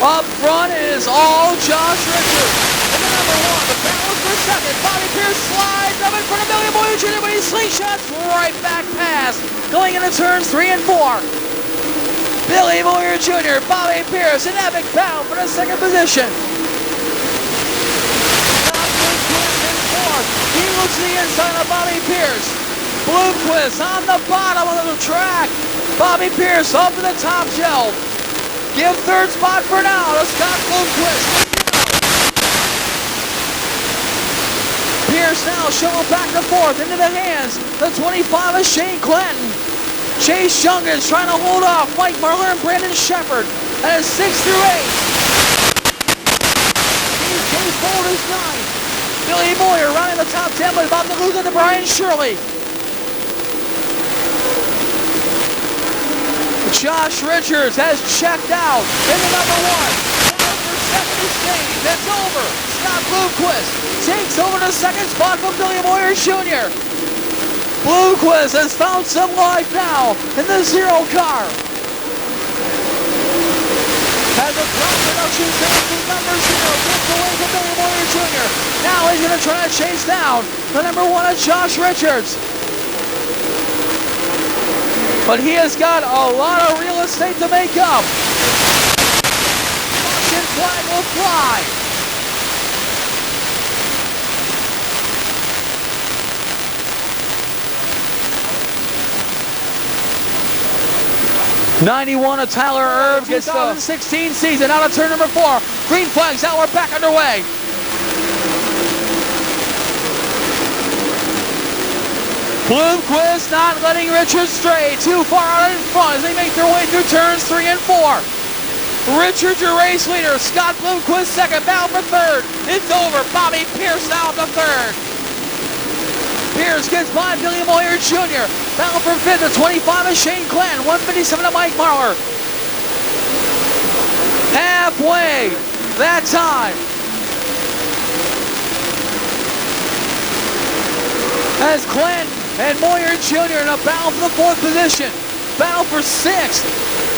Up front is all Josh Richards. And the number 1, the battle for 2nd. Bobby Pierce slides up in front of Billy Moyer Jr., but he slingshots right back past. Going into turns 3 and 4. Billy Moyer Jr., Bobby Pierce, an epic battle for the 2nd position. He looks to the inside of Bobby Pierce. Bloomquist on the bottom of the track. Bobby Pierce up to the top shelf. Give 3rd spot for now to Scott Bloomquist. Pierce now showing back to 4th into the hands. The 25 is Shane Clinton. Chase Junkins trying to hold off Mike Marler and Brandon Shepard. That is 6 through 8. Steve Casebold is 9. Billy Moyer running the top 10, but about to lose it to Brian Shirley. Josh Richards has checked out in the number 1. For 2nd is Shane. That's over. Scott Bloomquist takes over the 2nd spot from Billy Moyer Jr. Bloomquist has found some life now in the 0 car. Has a top production change number 0. Gets away from Billy Moyer Jr. Now he's going to try to chase down the number 1 of Josh Richards. But he has got a lot of real estate to make up. Caution flag will fly. '91 of Tyler Erb gets the 2016 season out of turn number 4. Green flags out, we're back underway. Bloomquist not letting Richards stray too far out in front as they make their way through turns 3 and 4. Richards, your race leader. Scott Bloomquist 2nd, battle for 3rd. It's over. Bobby Pierce now at the 3rd. Pierce gets by Billy Moyer Jr. Battle for 5th, the 25 is Shane Clinton. 157 to Mike Marler. Halfway that time. As Clinton and Moyer Jr. in a battle for the 4th position. Battle for 6th.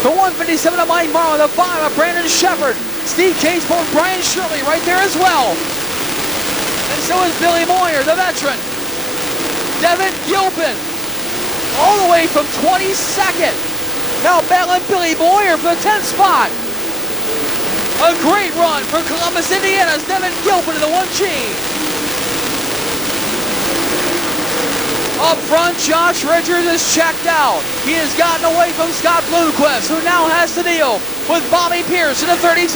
The 157 of Mike Marler, the 5 of Brandon Shepard. Steve Casebold, Brian Shirley right there as well. And so is Billy Moyer, the veteran. Devin Gilpin, all the way from 22nd. Now battling Billy Moyer for the 10th spot. A great run for Columbus, Indiana's Devin Gilpin in the 1G. Up front, Josh Richards is checked out. He has gotten away from Scott Bloomquist, who now has to deal with Bobby Pierce in the 32.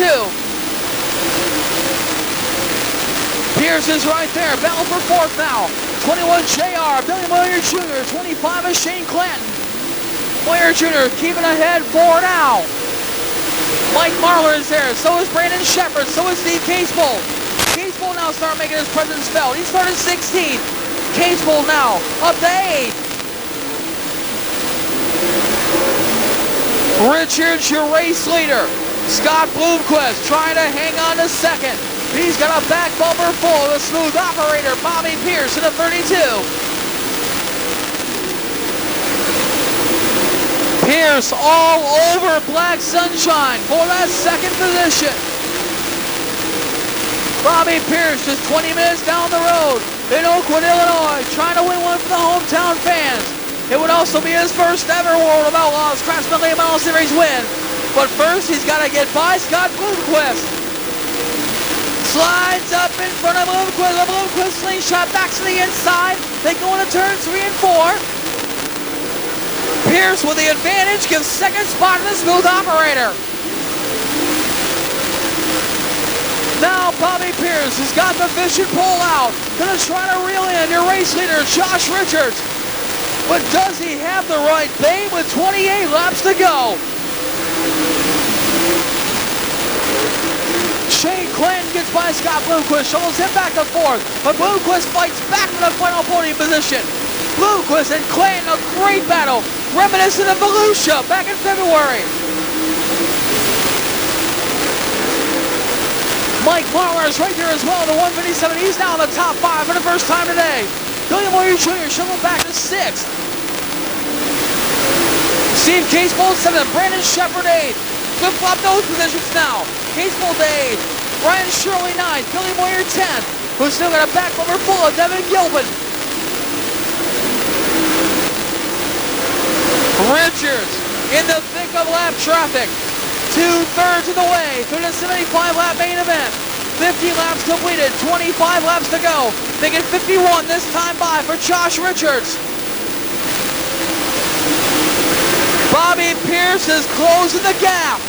Pierce is right there, battle for fourth now. 21 JR, Billy Moyer Jr., 25 is Shane Clanton. Moyer Jr. keeping ahead for now. Mike Marlar is there, so is Brandon Shepard, so is Steve Casebolt. Casebolt now starting making his presence felt. He started 16th. Casebolt now up to 8th. Richards, your race leader. Scott Bloomquist trying to hang on to second. He's got a back bumper full of the smooth operator, Bobby Pierce in the 32. Pierce all over Black Sunshine for that second position. Bobby Pierce just 20 minutes down the road in Oakwood, Illinois, trying to win one for the hometown fans. It would also be his first ever World of Outlaws Craftsman Late Model Series win. But first, he's got to get by Scott Bloomquist. Slides up in front of Bloomquist. The Bloomquist slingshot back to the inside. They go into turns 3 and 4. Pierce with the advantage gives second spot to the smooth operator. Now Bobby Pierce has got the fishing pole out. Gonna try to reel in your race leader, Josh Richards. But does he have the right bait with 28 laps to go? Shane Clanton gets by Scott Bloomquist, shovels him back to fourth, but Bloomquist fights back to the final podium position. Bloomquist and Clanton, a great battle, reminiscent of Volusia back in February. Mike Marlar is right there as well, the 157. He's now in the top 5 for the first time today. Billy Moyer Jr. shoveled back to 6th. Steve Casebolt 7th, Brandon Shepard 8th. Flip-flop those positions now. Casebolt 8th, Brian Shirley 9th, Billy Moyer 10th, who's still got a back bumper full of Devin Gilpin. Richards in the thick of lap traffic. 2/3 of the way through the 75-lap main event. 50 laps completed, 25 laps to go. Making 51 this time by for Josh Richards. Bobby Pierce is closing the gap.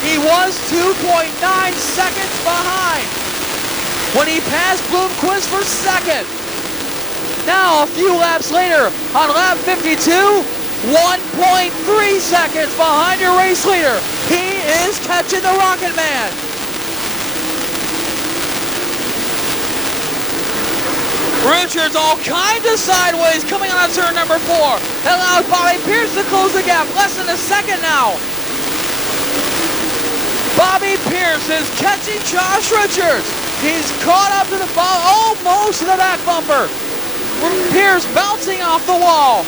He was 2.9 seconds behind when he passed Bloomquist for second. Now a few laps later on lap 52, 1.3 seconds behind your race leader. He is catching the Rocket Man. Richards all kinds of sideways coming on turn number 4. That allows Bobby Pierce to close the gap. Less than a second now. Bobby Pierce is catching Josh Richards. He's caught up to the almost to the back bumper. Pierce bouncing off the wall.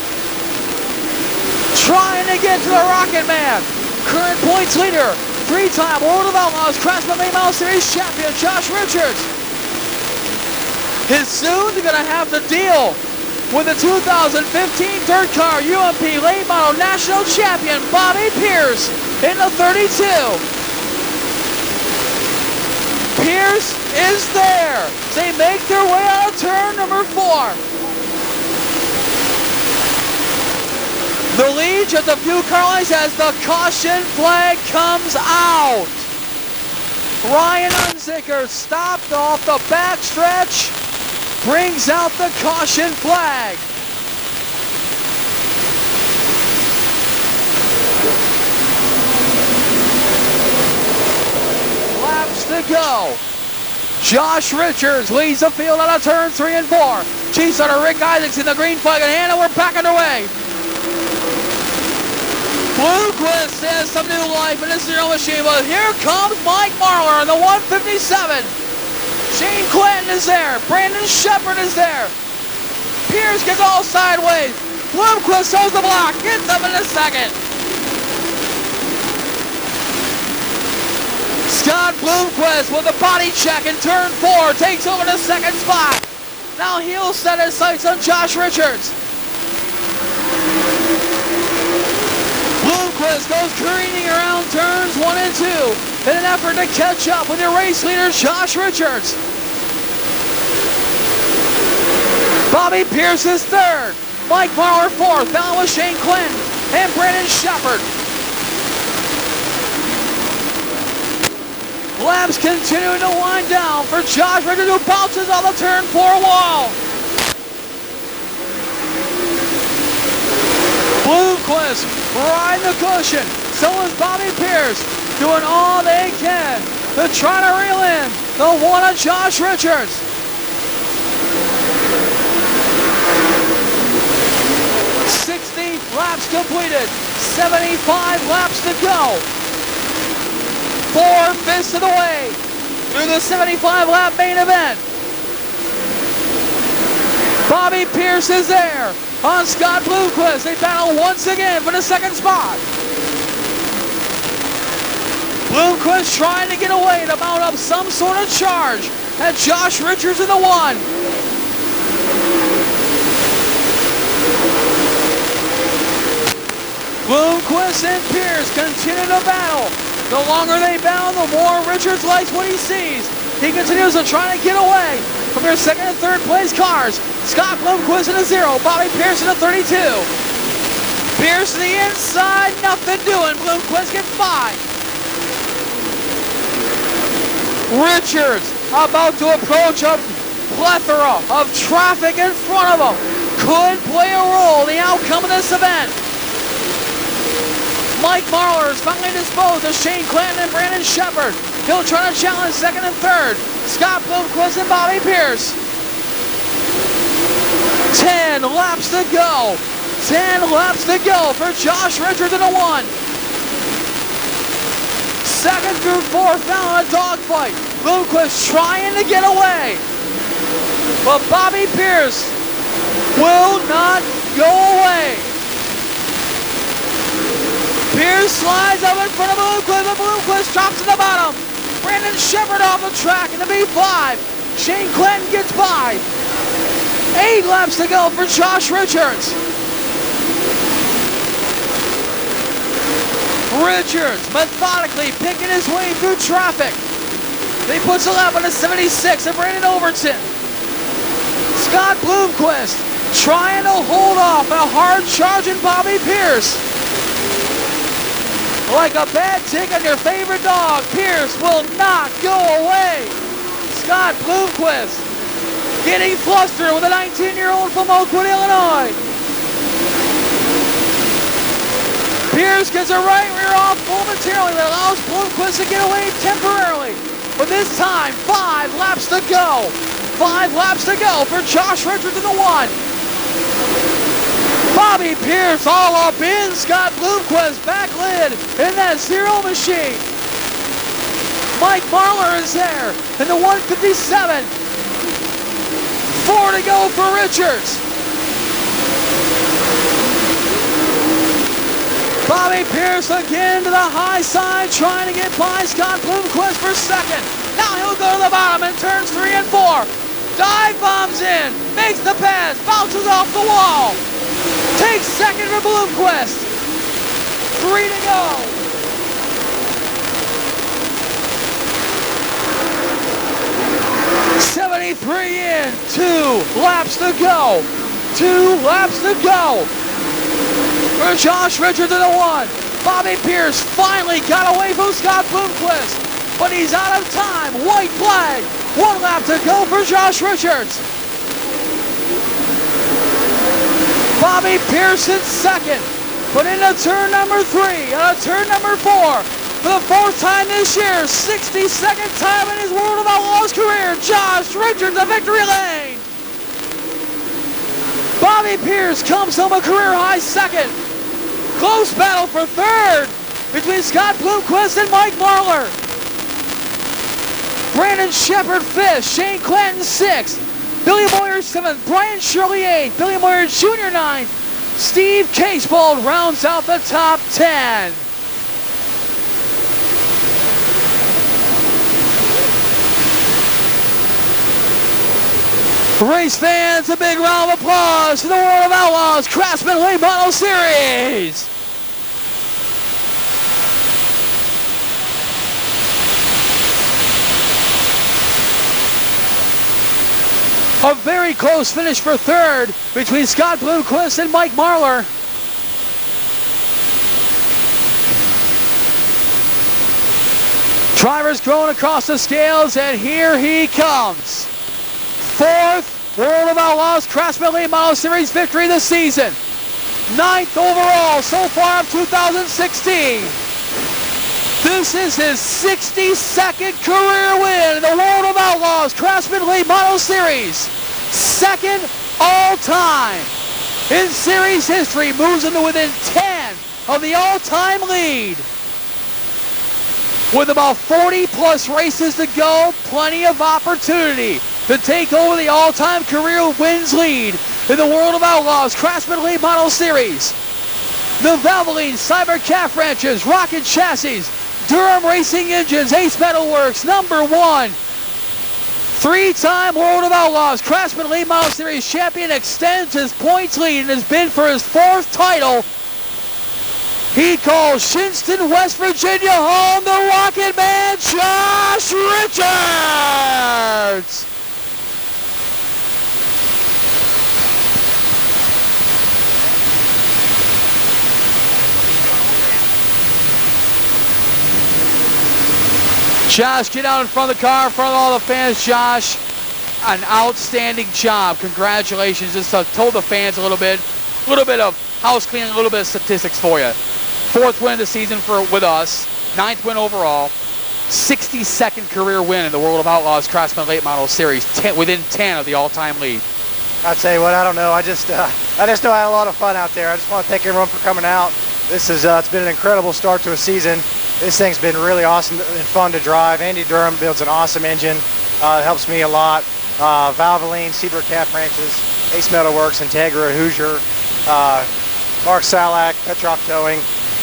Trying to get to the Rocket Man. Current points leader, 3-time World of Outlaws Craftsman Late Model Series champion Josh Richards is soon going to have to deal with the 2015 Dirt Car UMP Late Model National Champion Bobby Pierce in the 32. Pierce is there. They make their way out of turn number 4. The lead at the few car lines as the caution flag comes out. Ryan Unzicker stopped off the backstretch, brings out the caution flag. Laps to go. Josh Richards leads the field out of turns 3 and 4. Chief starter Rick Isaacs in the green flag in hand, and we're back underway. Bloomquist has some new life in this zero machine, but here comes Mike Marlar in the 157. Shane Clanton is there. Brandon Shepard is there. Pierce gets all sideways. Bloomquist holds the block. Gets up in a second. Scott Bloomquist with a body check in turn 4 takes over the second spot. Now he'll set his sights on Josh Richards. Bloomquist goes careening around turns 1 and 2 in an effort to catch up with your race leader, Josh Richards. Bobby Pierce is third. Mike Marler fourth. Down with Shane Clinton and Brandon Shepard. Laps continuing to wind down for Josh Richards, who bounces on the turn 4 wall. Bloomquist riding the cushion. So is Bobby Pierce doing all they can to try to reel in the one of Josh Richards. 60 laps completed. 75 laps to go. 4/5 of the way through the 75-lap main event. Bobby Pierce is there on Scott Bloomquist. They battle once again for the second spot. Bloomquist trying to get away to mount up some sort of charge at Josh Richards in the one. Bloomquist and Pierce continue to battle. The longer they battle, the more Richards likes what he sees. He continues to try to get away from their second and third place cars. Scott Bloomquist in a 0, Bobby Pierce in a 32. Pierce to the inside, nothing doing. Bloomquist get 5. Richards about to approach a plethora of traffic in front of him. Could play a role in the outcome of this event. Mike Marler is finally disposed of Shane Clinton and Brandon Shepard. He'll try to challenge second and third. Scott Bloomquist and Bobby Pierce. 10 laps to go. 10 laps to go for Josh Richards in a 1. Second through fourth now in a dogfight. Bloomquist trying to get away. But Bobby Pierce will not go away. Pierce slides up in front of Bloomquist, but Bloomquist drops to the bottom. Brandon Shepard off the track in the B5. Shane Clinton gets by. 8 laps to go for Josh Richards. Richards methodically picking his way through traffic. He puts a lap on the 76 of Brandon Overton. Scott Bloomquist trying to hold off a hard charging Bobby Pierce. Like a bad tick on your favorite dog, Pierce will not go away. Scott Bloomquist getting flustered with a 19-year-old from Oakwood, Illinois. Pierce gets a right rear off momentarily that allows Bloomquist to get away temporarily. But this time, 5 laps to go. 5 laps to go for Josh Richards in the 1. Bobby Pierce all up in Scott Bloomquist back lid in that zero machine. Mike Marler is there in the 157. 4 to go for Richards. Bobby Pierce again to the high side, trying to get by Scott Bloomquist for second. Now he'll go to the bottom in turns 3 and 4. Dive bombs in, makes the pass, bounces off the wall. Takes second for Bloomquist. 3 to go. '73 in, 2 laps to go. 2 laps to go for Josh Richards in the 1. Bobby Pierce finally got away from Scott Bloomquist, but he's out of time. White flag. 1 lap to go for Josh Richards. Bobby Pierce in second, but into turn number 3, turn number 4. For the 4th time this year, 62nd time in his World of Outlaws career, Josh Richards a victory lane. Bobby Pierce comes home a career-high second. Close battle for third between Scott Bloomquist and Mike Marler. Brandon Shepard 5th, Shane Clinton 6th. Billy Moyer 7th, Brian Shirley 8th, Billy Moyer Jr. 9th, Steve Casebold rounds out the top 10. Race fans, a big round of applause for the World of Outlaws Craftsman Late Model Series. A very close finish for third between Scott Bloomquist and Mike Marlar. Drivers going across the scales, and here he comes. Fourth World of Outlaws Craftsman Late Model Series victory this season. 9th overall so far of 2016. This is his 62nd career win in the World of Outlaws Craftsman Late Model Series. Second all-time in series history, moves into within 10 of the all-time lead. With about 40 plus races to go, plenty of opportunity to take over the all-time career wins lead in the World of Outlaws Craftsman Late Model Series. The Valvoline Cyber Calf Ranches, Rocket Chassis, Durham Racing Engines, Ace Metalworks, number 1. 3-time World of Outlaws Craftsman Late Model Series champion extends his points lead in his bid for his 4th title. He calls Shinston, West Virginia home, the Rocket Man, Josh Richards! Josh, get out in front of the car, in front of all the fans. Josh, an outstanding job. Congratulations. Just told the fans a little bit of house cleaning, a little bit of statistics for you. 4th win of the season with us, 9th win overall, 62nd career win in the World of Outlaws Craftsman Late Model Series, within 10 of the all-time lead. I'll tell you what, I don't know. I just know I had a lot of fun out there. I just want to thank everyone for coming out. This is it's been an incredible start to a season. This thing's been really awesome and fun to drive. Andy Durham builds an awesome engine. It helps me a lot. Valvoline, Cyber Calf Ranches, Ace Metalworks, Integra, Hoosier, Mark Salak, Petroff Towing.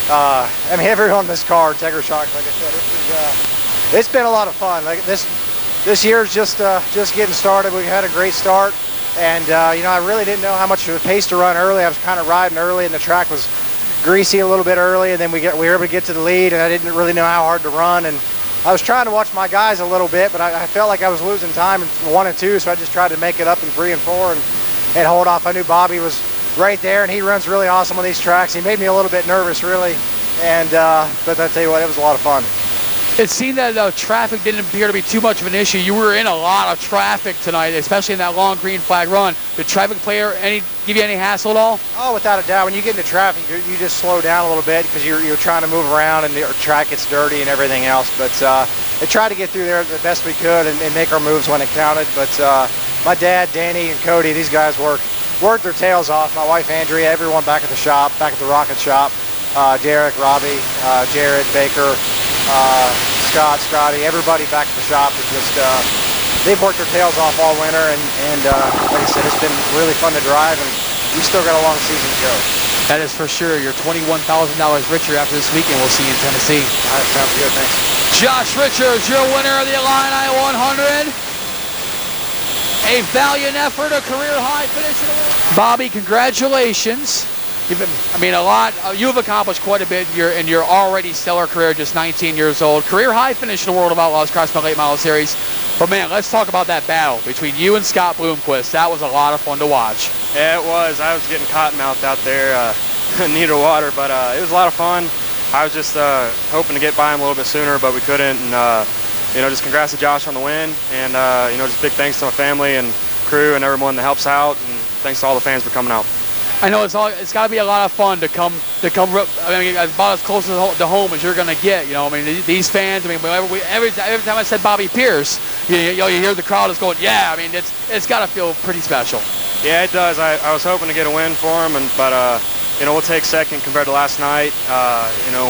I mean, everyone in this car, Integra Shock, like I said, it's been a lot of fun. Like this year's just getting started. We had a great start, and you know, I really didn't know how much of a pace to run early. I was kind of riding early, and the track was greasy a little bit early, and then we were able to get to the lead, and I didn't really know how hard to run. And I was trying to watch my guys a little bit, but I felt like I was losing time in 1 and 2, so I just tried to make it up in 3 and 4 and hold off. I knew Bobby was right there, and he runs really awesome on these tracks. He made me a little bit nervous, really, and but I tell you what, it was a lot of fun. It seemed that traffic didn't appear to be too much of an issue. You were in a lot of traffic tonight, especially in that long green flag run. Did traffic player give you any hassle at all? Oh, without a doubt. When you get into traffic, you just slow down a little bit because you're trying to move around and the track gets dirty and everything else. But I tried to get through there the best we could and make our moves when it counted. But my dad, Danny, and Cody, these guys worked their tails off. My wife, Andrea, everyone back at the shop, back at the Rocket shop. Derek, Robbie, Jared, Baker, Scott, Scotty, everybody back at the shop is just, they've worked their tails off all winter, and like I said, it's been really fun to drive, and we've still got a long season to go. That is for sure. You're $21,000 richer after this weekend. We'll see you in Tennessee. All right, sounds good, thanks. Josh Richards, your winner of the Illini 100. A valiant effort, a career high finish. Bobby, congratulations. You've accomplished quite a bit in your already stellar career, just 19 years old. Career high finish in the World of Outlaws Craftsman Late Model Series. But man, let's talk about that battle between you and Scott Bloomquist. That was a lot of fun to watch. Yeah, it was. I was getting cottonmouthed out there, needed water, but it was a lot of fun. I was just hoping to get by him a little bit sooner, but we couldn't. And just congrats to Josh on the win, and just big thanks to my family and crew and everyone that helps out, and thanks to all the fans for coming out. I know it's got to be a lot of fun to come. About as close to home as you're going to get. These fans. Every time I said Bobby Pierce, you hear the crowd is going, yeah. It's got to feel pretty special. Yeah, it does. I was hoping to get a win for him, but we'll take second compared to last night.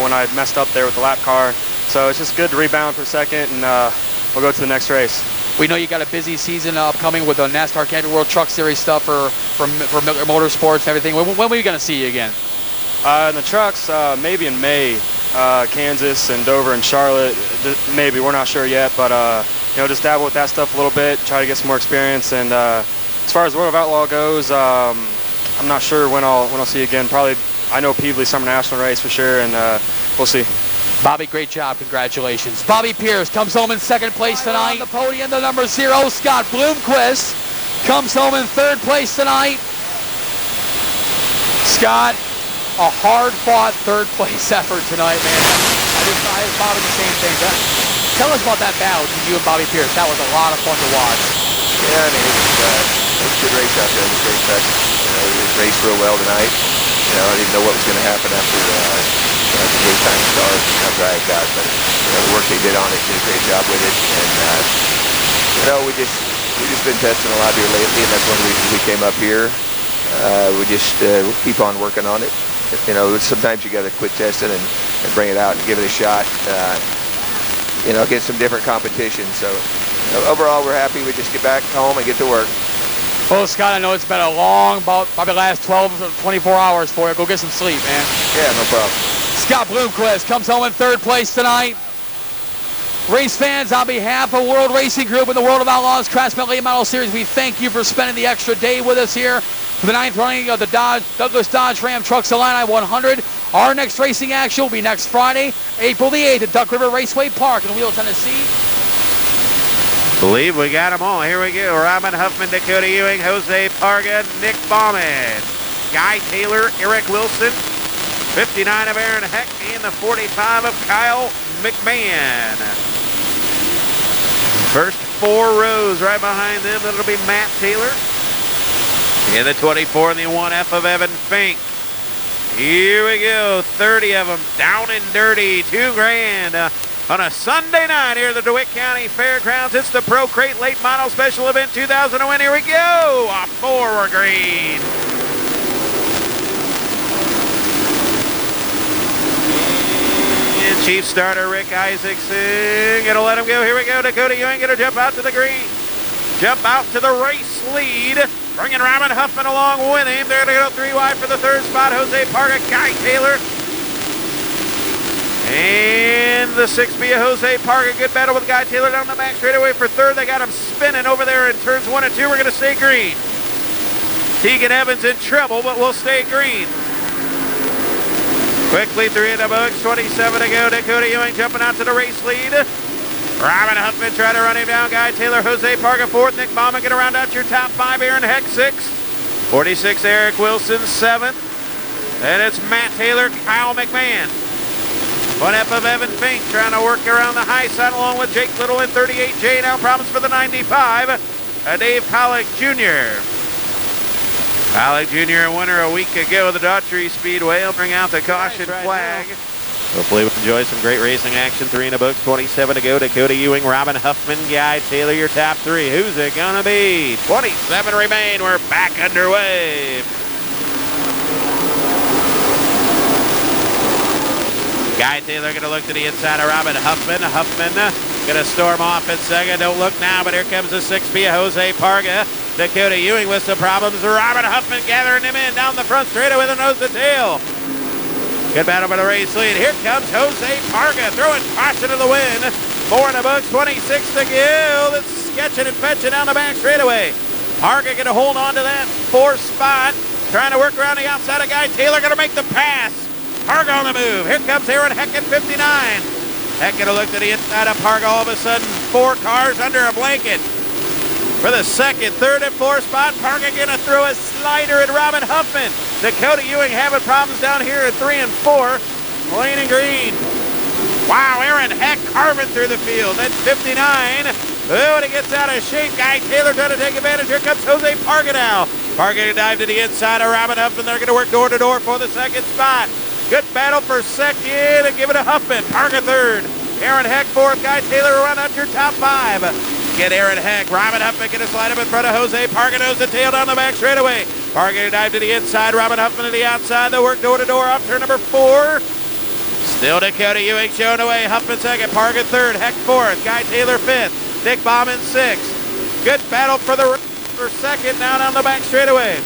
When I messed up there with the lap car. So it's just good to rebound for a second, and we'll go to the next race. We know you got a busy season upcoming with the NASCAR Camping World Truck Series stuff for Miller Motorsports and everything. When are we going to see you again? In the trucks, maybe in May, Kansas and Dover and Charlotte. Maybe, we're not sure yet, but just dabble with that stuff a little bit, try to get some more experience. And as far as the World of Outlaw goes, I'm not sure when I'll see you again. Probably, I know Peevely Summer National race for sure, and we'll see. Bobby, great job. Congratulations. Bobby Pierce comes home in second place tonight. On the podium, the number 0, Scott Bloomquist. comes home in third place tonight. Scott, a hard-fought third-place effort tonight, man. I just Bobby the same thing. Tell us about that battle between you and Bobby Pierce. That was a lot of fun to watch. Yeah, I mean, it was a good race out there. It was a great session. We raced real well tonight. I didn't know what was going to happen after the daytime start, how dry it got, but the work they did on it, did a great job with it. And we just been testing a lot here lately, and that's one reason we came up here. We'll keep on working on it. Sometimes you got to quit testing and bring it out and give it a shot. Get some different competition. So overall, we're happy. We just get back home and get to work. Well, Scott, I know it's been a long, probably the last 12 or 24 hours for you. Go get some sleep, man. Yeah, no problem. Scott Bloomquist comes home in third place tonight. Race fans, on behalf of World Racing Group and the World of Outlaws Craftsman Late Model Series, we thank you for spending the extra day with us here for the 9th running of the Douglas Dodge Ram Trucks Illini 100. Our next racing action will be next Friday, April the 8th at Duck River Raceway Park in Wheeler, Tennessee. Believe we got them all. Here we go. Robin Huffman, Dakota Ewing, Jose Parga, Nick Bauman, Guy Taylor, Eric Wilson, 59 of Aaron Heck, and the 45 of Kyle McMahon. First 4 rows right behind them. That'll be Matt Taylor. In the 24 and the 1F of Evan Fink. Here we go. 30 of them down and dirty. $2,000 on a Sunday night here at the DeWitt County Fairgrounds. It's the Pro Crate Late Model Special Event 2001. Here we go. Off forward green. And Chief Starter Rick Isaacson. Gonna let him go. Here we go. Dakota Ewing gonna jump out to the green. Jump out to the race lead. Bringing Robin Huffman along with him. They're going to go 3 wide for the 3rd spot. Jose Parga, Guy Taylor. And the 6B of Jose Parga. Good battle with Guy Taylor down the back straightaway for 3rd. They got him spinning over there in turns 1 and 2. We're going to stay green. Tegan Evans in trouble, but we'll stay green. Quickly 3 in the books. 27 to go. Dakota Ewing jumping out to the race lead. Robin Huffman trying to run him down. Guy Taylor, Jose Parga 4th. Nick Bauman going to round out your top 5. Aaron Heck 6th. 46 Eric Wilson 7th. And it's Matt Taylor, Kyle McMahon. 1F of Evan Fink trying to work around the high side along with Jake Little in 38. J now problems for the 95. Dave Pollock Jr. Pollock Jr. a winner a week ago at the Daughtry Speedway. He'll bring out the caution flag. Hopefully we'll enjoy some great racing action. 3 in the books, 27 to go. Dakota Ewing, Robin Huffman, Guy Taylor, your top 3. Who's it gonna be? 27 remain. We're back underway. Guy Taylor gonna look to the inside of Robin Huffman. Huffman gonna storm off in second. Don't look now, but here comes the 6B of Jose Parga. Dakota Ewing with some problems. Robin Huffman gathering him in down the front straightaway with a nose to tail. Good battle by the race lead. Here comes Jose Parga throwing caution to the wind. 4 in the books, 26 to go. That's sketching and fetching down the back straightaway. Parga going to hold on to that 4th spot. Trying to work around the outside of Guy Taylor. Going to make the pass. Parga on the move. Here comes Aaron Heck at 59. Heck going to look to the inside of Parga. All of a sudden, 4 cars under a blanket. For the 2nd, 3rd, and 4th spot, Parga going to throw a slider at Robin Huffman. Dakota Ewing having problems down here at 3 and 4. Plain and green. Wow, Aaron Heck carving through the field. That's 59. Oh, and he gets out of shape. Guy Taylor trying to take advantage. Here comes Jose Parga now. Parga going to dive to the inside of Robin Huffman. They're going to work door to door for the 2nd spot. Good battle for 2nd and give it to Huffman. Parga 3rd. Aaron Heck 4th. Guy Taylor run out your top 5. Get Aaron Heck. Robin Huffman going to slide up in front of Jose Parga. Nose to tail down the back straightaway. Parga going to dive to the inside. Robin Huffman to the outside. They'll work door to door off turn number 4. Still Dakota Ewing showing away. Huffman 2nd. Parga 3rd. Heck 4th. Guy Taylor 5th. Nick Bauman 6th. Good battle for 2nd now down the back straightaway.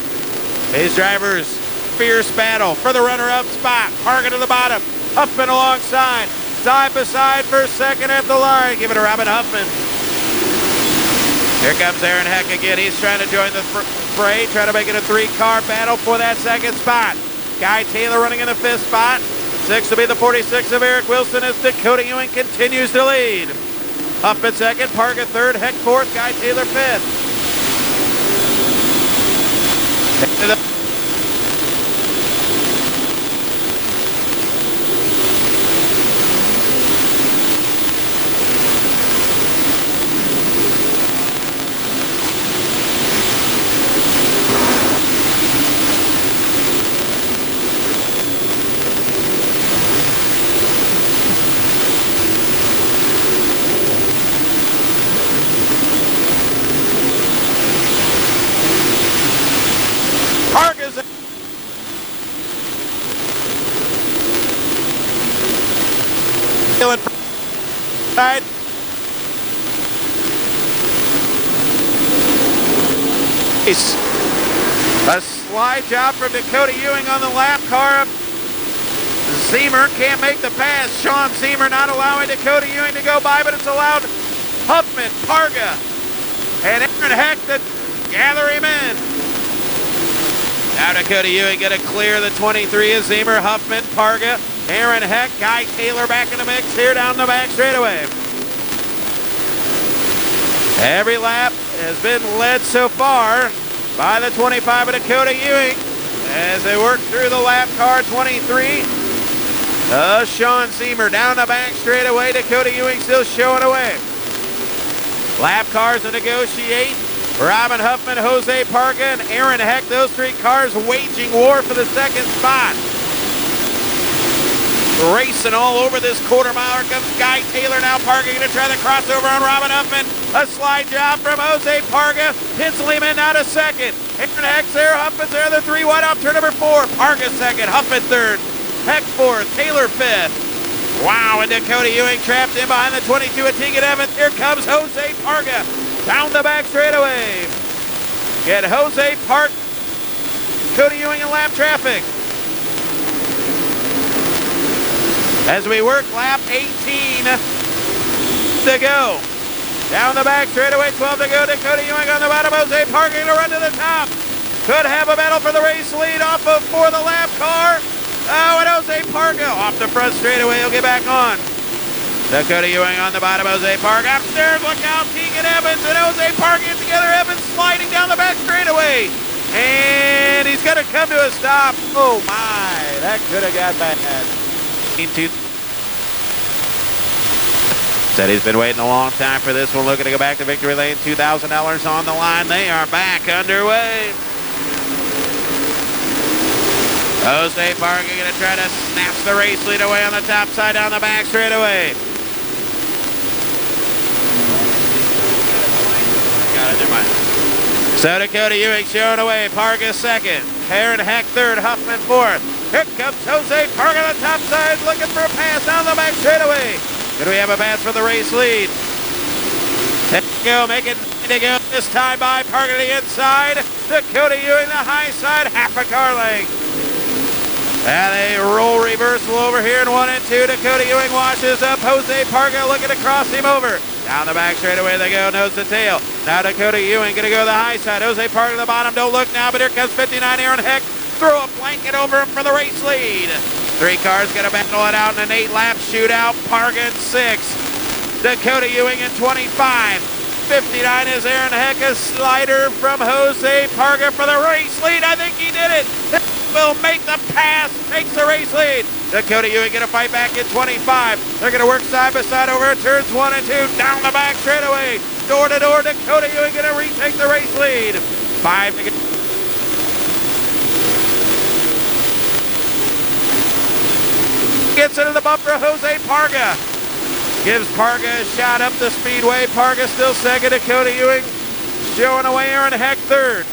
These drivers, fierce battle for the runner-up spot. Parga to the bottom. Huffman alongside. Side by side for 2nd at the line. Give it to Robin Huffman. Here comes Aaron Heck again. He's trying to join the fray, trying to make it a 3-car battle for that 2nd spot. Guy Taylor running in the 5th spot. 6th will be the 46 of Eric Wilson as Dakota Ewing continues to lead. Huffman 2nd, Parga 3rd, Heck 4th, Guy Taylor 5th. Parker's side. A slide job from Dakota Ewing on the lap car. Zemer can't make the pass. Sean Zemer not allowing Dakota Ewing to go by, but it's allowed Huffman, Parga, and Aaron Heck to gather him in. Now Dakota Ewing going to clear the 23 of Zemer, Huffman, Parga, Aaron Heck, Guy Taylor back in the mix here down the back straightaway. Every lap has been led so far by the 25 of Dakota Ewing as they work through the lap car 23. Sean Zemer down the back straightaway. Dakota Ewing still showing away. Lap cars to negotiate. Robin Huffman, Jose Parga, and Aaron Heck, those three cars waging war for the second spot. Racing all over this quarter mile. Here comes Guy Taylor now. Parga going to try the crossover on Robin Huffman. A slide job from Jose Parga. Tinsleyman out of second. Aaron Heck's there. Huffman's there. The 3 wide off turn number 4. Parga second. Huffman third. Heck fourth. Taylor fifth. Wow, and Dakota Ewing trapped in behind the 22 of Tegan Evans. Here comes Jose Parga. Down the back straightaway. Get Jose Parga. Dakota Ewing in lap traffic. As we work lap 18 to go. Down the back straightaway, 12 to go. Dakota Ewing on the bottom. Jose Parga going to run to the top. Could have a battle for the race lead off of for the lap car. Oh, and Jose Parga off the front straightaway. He'll get back on. Dakota Ewing on the bottom. Jose Parga upstairs. Look out. Tegan Evans and Jose Parga get together. Evans sliding down the back straightaway. And he's going to come to a stop. Oh, my. That could have got bad. Said he's been waiting a long time for this one. Looking to go back to victory lane. $2,000 on the line. They are back underway. Jose Parga going to try to snatch the race lead away on the top side down the back straightaway. Got it, never mind. So Dakota Ewing showing away. Parga second. Aaron Heck third. Huffman fourth. Here comes Jose Parga on the top side looking for a pass down the back straightaway. Could we have a pass for the race lead? There we go, making to go this time by Parga to the inside. Dakota Ewing the high side, half a car length. And a roll reversal over here in 1 and 2. Dakota Ewing washes up. Jose Parga looking to cross him over. Down the back straightaway they go, nose to tail. Now Dakota Ewing going to go to the high side. Jose Parga to the bottom, don't look now, but here comes 59 Aaron Heck. Throw a blanket over him for the race lead. 3 cars going to battle it out in an 8-lap shootout. Parga in 6. Dakota Ewing in 25. 59 is Aaron Heck. A slider from Jose Parga for the race lead. I think he did it. Will make the pass, takes the race lead. Dakota Ewing going to fight back in 25. They're going to work side by side over turns 1 and 2. Down the back straightaway. Door to door. Dakota Ewing going to retake the race lead. 5 to go. Gets into the bumper, Jose Parga. Gives Parga a shot up the speedway. Parga still second. Dakota Ewing showing away. Aaron Heck third.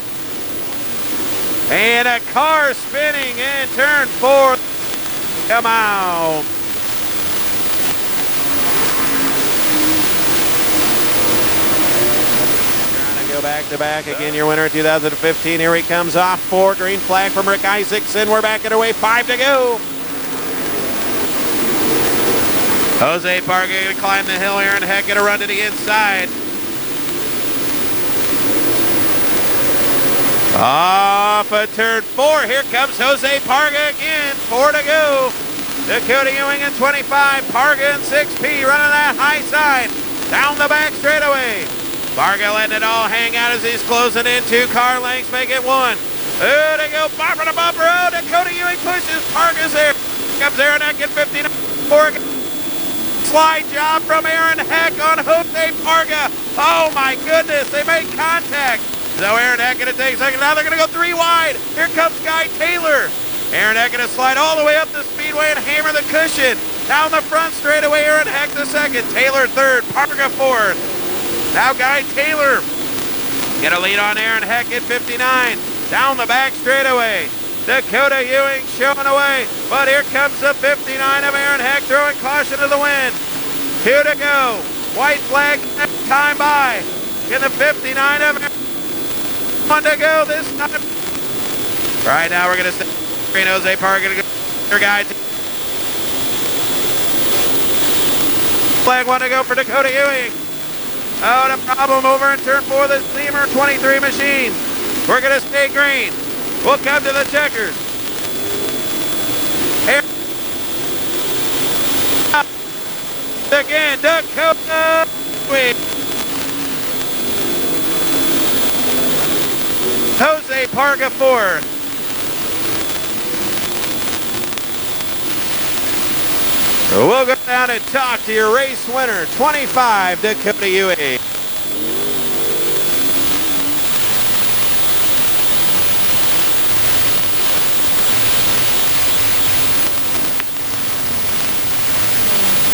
And a car spinning in turn 4. Come on. Trying to go back to back again. Your winner in 2015. Here he comes off 4. Green flag from Rick Isaacson. We're back underway. 5 to go. Jose Parga going to climb the hill. Aaron Heck going to run to the inside. Off of turn 4. Here comes Jose Parga again. 4 to go. Dakota Ewing in 25. Parga in 6P running that high side. Down the back straightaway. Parga letting it all hang out as he's closing in. 2 car lengths make it 1. Oh, they go bumper to bumper. Oh, Dakota Ewing pushes. Parga's there. Comes Aaron Heck at 59. Slide job from Aaron Heck on Jose Parga. Oh my goodness, they made contact. So Aaron Heck gonna take second. Now they're gonna go 3 wide. Here comes Guy Taylor. Aaron Heck gonna slide all the way up the speedway and hammer the cushion. Down the front straightaway, Aaron Heck the second. Taylor third, Parga fourth. Now Guy Taylor get a lead on Aaron Heck at 59. Down the back straightaway. Dakota Ewing showing away, but here comes the 59 of Aaron Heck throwing caution to the wind. 2 to go. White flag time by. In the 59 of Aaron. 1 to go this time. Right now we're going to see Jose Park going to go. Their guy. Flag 1 to go for Dakota Ewing. Oh, the problem over in turn 4, the Steamer 23 machine. We're going to stay green. We'll come to the checkers. Here. Again, Dakota Ewing. Jose Parga fourth. We'll go down and talk to your race winner, 25, Dakota Ewing.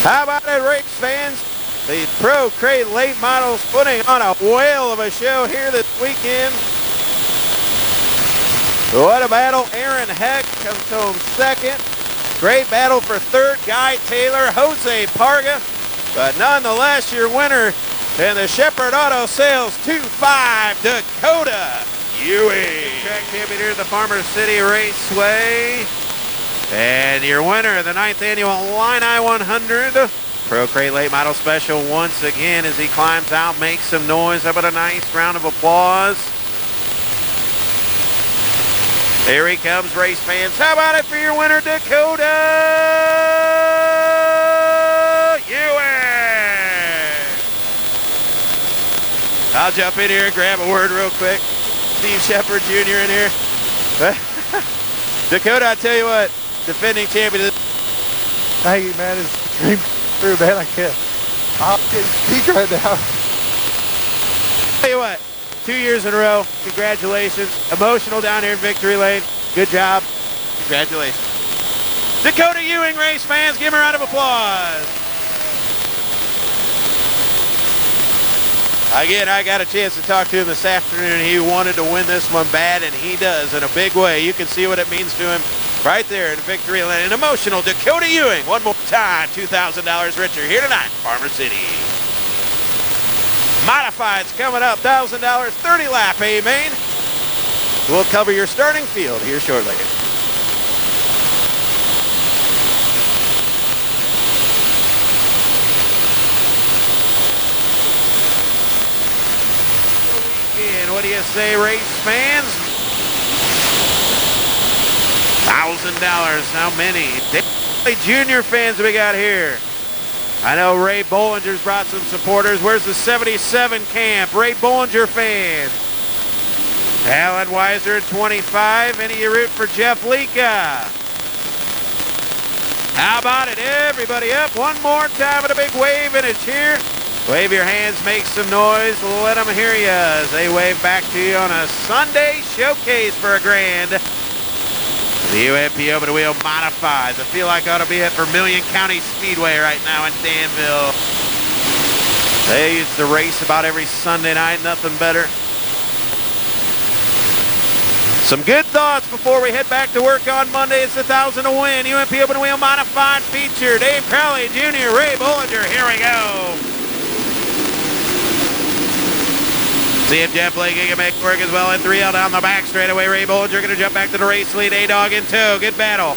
How about it, race fans? The Pro Crate Late Models putting on a whale of a show here this weekend. What a battle. Aaron Heck comes home second. Great battle for third. Guy Taylor, Jose Parga. But nonetheless, your winner in the Shepherd Auto Sales 2-5, Dakota Ewing. Track champion here at the Farmer City Raceway. And your winner of the 9th annual Illini 100 Pro Crate Late Model Special once again as he climbs out, makes some noise. How about a nice round of applause? Here he comes, race fans. How about it for your winner, Dakota Ewing? I'll jump in here and grab a word real quick. Steve Shepard Jr. in here. Dakota, I tell you what, defending champion. Thank you, man. It's a dream through, man. I can't. I'll get peak right now. Tell you what, 2 years in a row. Congratulations. Emotional down here in Victory Lane. Good job. Congratulations. Dakota Ewing, race fans, give him a round of applause. Again, I got a chance to talk to him this afternoon. He wanted to win this one bad, and he does in a big way. You can see what it means to him right there in Victory Lane. An emotional Dakota Ewing. One more time, $2,000 richer here tonight, Farmer City. Modifieds coming up, $1,000, 30 lap A-Main. We'll cover your starting field here shortly. Weekend, what do you say, race fans? $1,000, how many? Junior fans we got here. I know Ray Bollinger's brought some supporters. Where's the 77 camp? Ray Bollinger fan. Alan Weiser at 25. Any of you root for Jeff Lika? How about it? Everybody up one more time with a big wave and a cheer. Wave your hands, make some noise. Let them hear you as they wave back to you on a Sunday showcase for a grand. The UMP over the wheel modifies. I feel like I ought to be at Vermilion County Speedway right now in Danville. They used to race about every Sunday night, nothing better. Some good thoughts before we head back to work on Monday. It's 1,000 to win. UMP open wheel modified feature. Dave Crowley Jr., Ray Bollinger. Here we go. See if Jeff Blake can make work as well at 3L down the back straightaway. Ray Bollinger going to jump back to the race lead. A-Dog in tow. Good battle.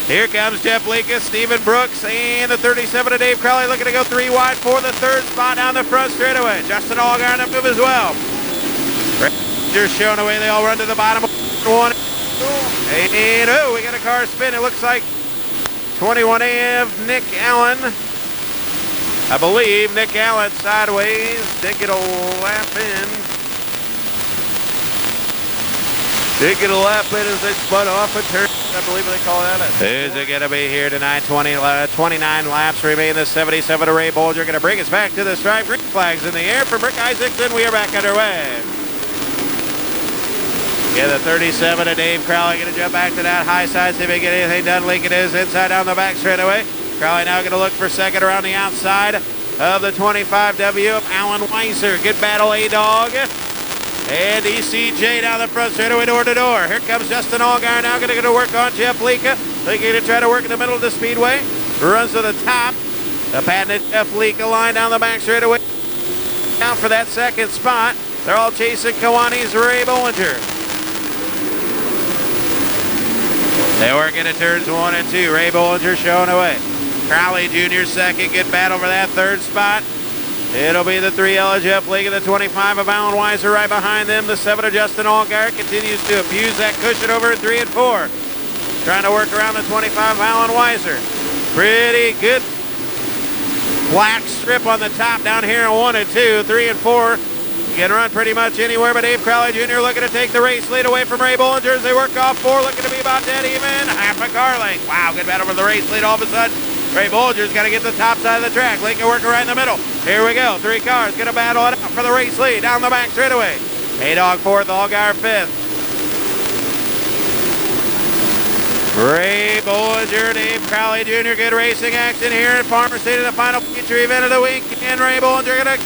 Here comes Jeff Leakes, Stephen Brooks, and the 37 of Dave Crowley looking to go 3 wide for the third spot down the front straightaway. Justin Allgaier on the move as well. Rangers showing away. They all run to the bottom. 1, 2, and oh, we got a car spin. It looks like 21 AF Nick Allen. I believe Nick Allen sideways. Did get a lap in. Did get a lap in as they spun off a turn. I believe they call that it. Who's it going to be here tonight? 29 laps remain. The 77 of Ray Bolger going to bring us back to the stripe. Green flags in the air for Rick Isaacson. We are back underway. Yeah, the 37 of Dave Crowley going to jump back to that high side, see if he can get anything done. Lincoln is inside down the back straightaway. Crowley now going to look for second around the outside of the 25W of Alan Weiser. Good battle, A-Dog. And ECJ down the front straightaway, door to door. Here comes Justin Allgaier now going to work on Jeff Lika. Lika going to try to work in the middle of the speedway. Runs to the top. The patented Jeff Lika line down the back straightaway. Down for that second spot. They're all chasing Kawani's Ray Bollinger. They work into turns 1 and 2. Ray Bollinger showing away. Crowley Jr. second. Good battle for that third spot. It'll be the 3L of Jeff League and the 25 of Alan Weiser right behind them. The 7 of Justin Allgaier continues to abuse that cushion over at 3 and 4. Trying to work around the 25 of Alan Weiser. Pretty good black strip on the top down here in 1 and 2. 3 and 4 can run pretty much anywhere, but Dave Crowley Jr. looking to take the race lead away from Ray Bollinger as they work off 4, looking to be about dead even. Half a car length. Wow, good battle for the race lead all of a sudden. Ray Bollinger's got to get the top side of the track. Lincoln working right in the middle. Here we go. 3 cars going to battle it out for the race lead down the back straightaway. A-Dog 4th, Allgaier 5th. Ray Bollinger, Dave Crowley Jr. Good racing action here at Farmer State in the final feature event of the week. And Ray Bollinger going to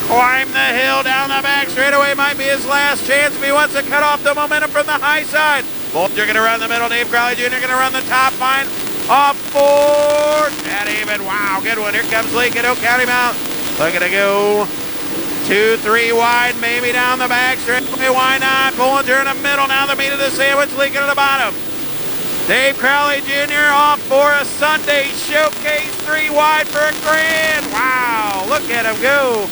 climb the hill down the back straightaway. Might be his last chance if he wants to cut off the momentum from the high side. Bollinger going to run the middle. Dave Crowley Jr. going to run the top line. Off 4, not even. Wow, good one. Here comes Lincoln. He'll count him out. Looking to go 2, 3 wide, maybe down the back straightaway. Why not? Bollinger in the middle. Now the meat of the sandwich. Lincoln at the bottom. Dave Crowley Jr. off for a Sunday showcase. 3 wide for a grand. Wow, look at him go.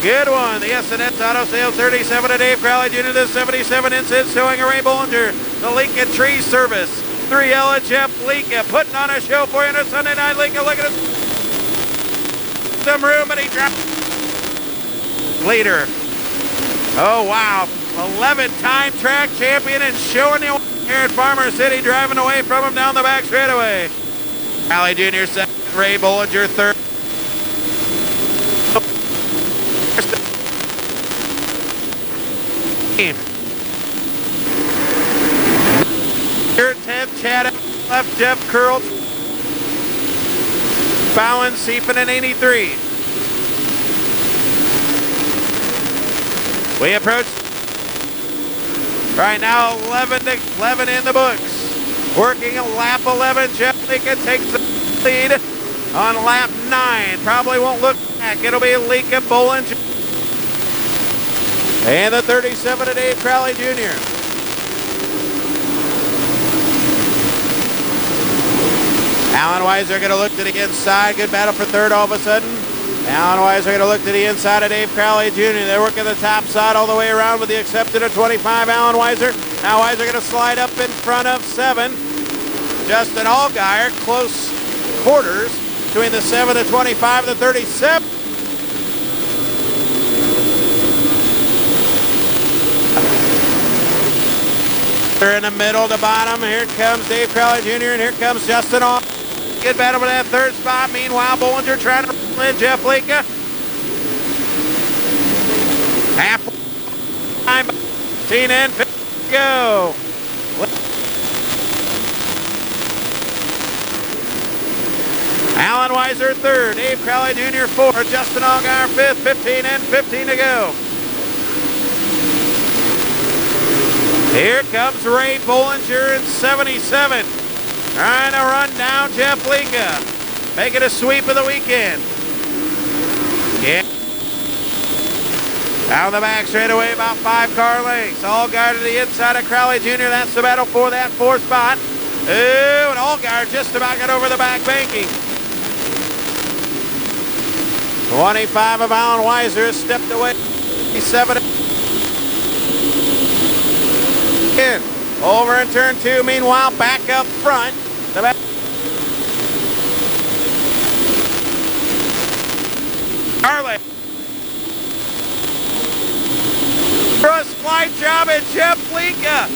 Good one. The S&S Auto Sales 37 of Dave Crowley Jr. The 77 inches showing a Ray Bollinger. The Lincoln Tree Service. 3L of Jeff Lika putting on a show for you on a Sunday night. Lika looking at some room, but he dropped leader. Oh, wow. 11-time track champion and showing you here at Farmer City, driving away from him down the back straightaway. Crowley Jr. second, Ray Bollinger third. Here 10th, Chad left, Jeff Curl. Bowen, Seepin, and 83. We approach right now 11 in the books. Working a lap 11, Jeff Lika takes the lead on lap 9. Probably won't look back. It'll be Lika, Bollinger, and the 37 of Dave Crowley Jr. Alan Weiser going to look to the inside. Good battle for third all of a sudden. Alan Weiser going to look to the inside of Dave Crowley Jr. They're working the top side all the way around with the exception of 25, Alan Weiser. Now Weiser going to slide up in front of 7. Justin Allgaier, close quarters between the 7, the 25, and the 37. They're in the middle, the bottom. Here comes Dave Crowley Jr. and here comes Justin Allgaier. Good battle for that third spot. Meanwhile, Bollinger trying to win Jeff Lika. Half time, 15 and 50 to go. Alan Weiser third, Dave Crowley Jr. fourth, Justin Allgaier fifth, 15 and 15 to go. Here comes Ray Bollinger in 77. Trying to run down Jeff Lika. Making a sweep of the weekend. Yeah. Down the back straightaway, about 5 car lengths. Allgaier to the inside of Crowley Jr. That's the battle for that 4th spot. Ooh, and Allgaier just about got over the back banking. 25 of Alan Weiser stepped away. 7 in. Over in turn 2. Meanwhile, back up front. The back. Charlie. Cross flight job at Jeff Lika.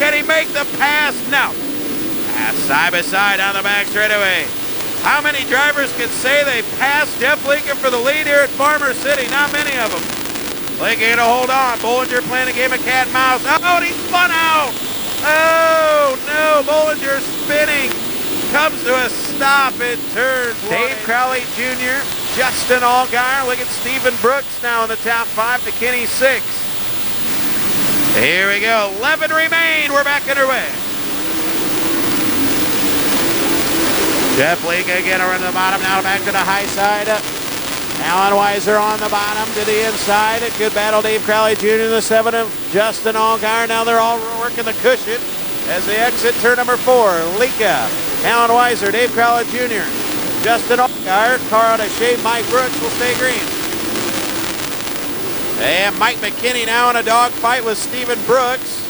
Can he make the pass? No. Pass side by side on the back straightaway. How many drivers can say they passed Jeff Lincoln for the lead here at Farmer City? Not many of them. Lincoln to hold on. Bollinger playing a game of cat and mouse. Oh, and he spun out. Oh, no. Bollinger spinning. Comes to a stop in turn. Dave Crowley Jr., Justin Allgaier. Look at Stephen Brooks now in the top 5. McKinney 6. Here we go. 11 remain. We're back underway. Jeff Lincoln again around the bottom. Now back to the high side. Alan Weiser on the bottom to the inside. A good battle. Dave Crowley Jr. in the 7 of Justin Allgaier. Now they're all working the cushion as they exit turn number 4. Lika, Alan Weiser, Dave Crowley Jr., Justin Allgaier. Car out of shape. Mike Brooks will stay green. And Mike McKinney now in a dogfight with Stephen Brooks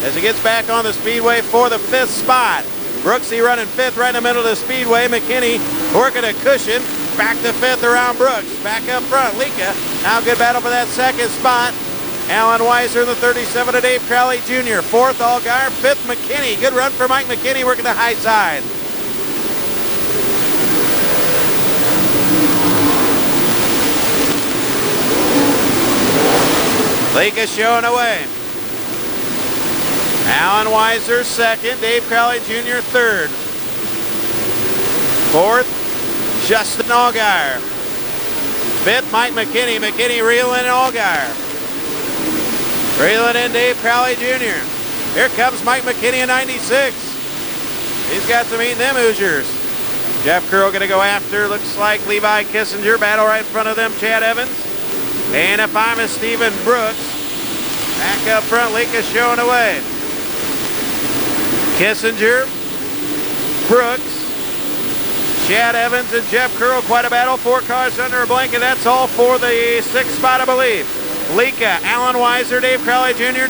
as he gets back on the speedway for the 5th spot. Brooksy running 5th right in the middle of the speedway. McKinney working a cushion. Back to 5th around Brooks. Back up front. Lika. Now good battle for that 2nd spot. Alan Weiser in the 37 of Dave Crowley Jr. 4th Allgaier. 5th McKinney. Good run for Mike McKinney working the high side. Lika showing away. Alan Weiser 2nd, Dave Crowley Jr. 3rd. 4th, Justin Allgaier. 5th, Mike McKinney. McKinney reeling in Allgaier. Reeling in Dave Crowley Jr. Here comes Mike McKinney in 96. He's got some eating them Hoosiers. Jeff Curl going to go after, looks like Levi Kissinger. Battle right in front of them, Chad Evans. And if I'm a Stephen Brooks. Back up front, Lika showing away. Kissinger, Brooks, Chad Evans, and Jeff Curl. Quite a battle. 4 cars under a blanket. That's all for the 6th spot, I believe. Lika, Alan Weiser, Dave Crowley Jr.,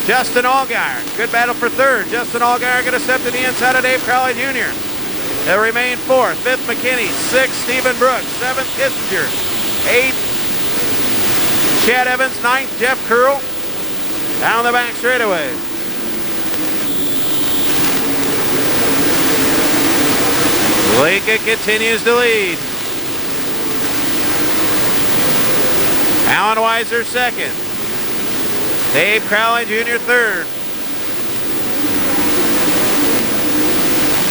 Justin Allgaier. Good battle for 3rd. Justin Allgaier going to step to the inside of Dave Crowley Jr. They'll remain 4th. 5th, McKinney. 6th, Stephen Brooks. 7th, Kissinger. 8th, Chad Evans. 9th, Jeff Curl. Down the back straightaway. Lika continues to lead. Alan Weiser 2nd. Dave Crowley Jr. 3rd.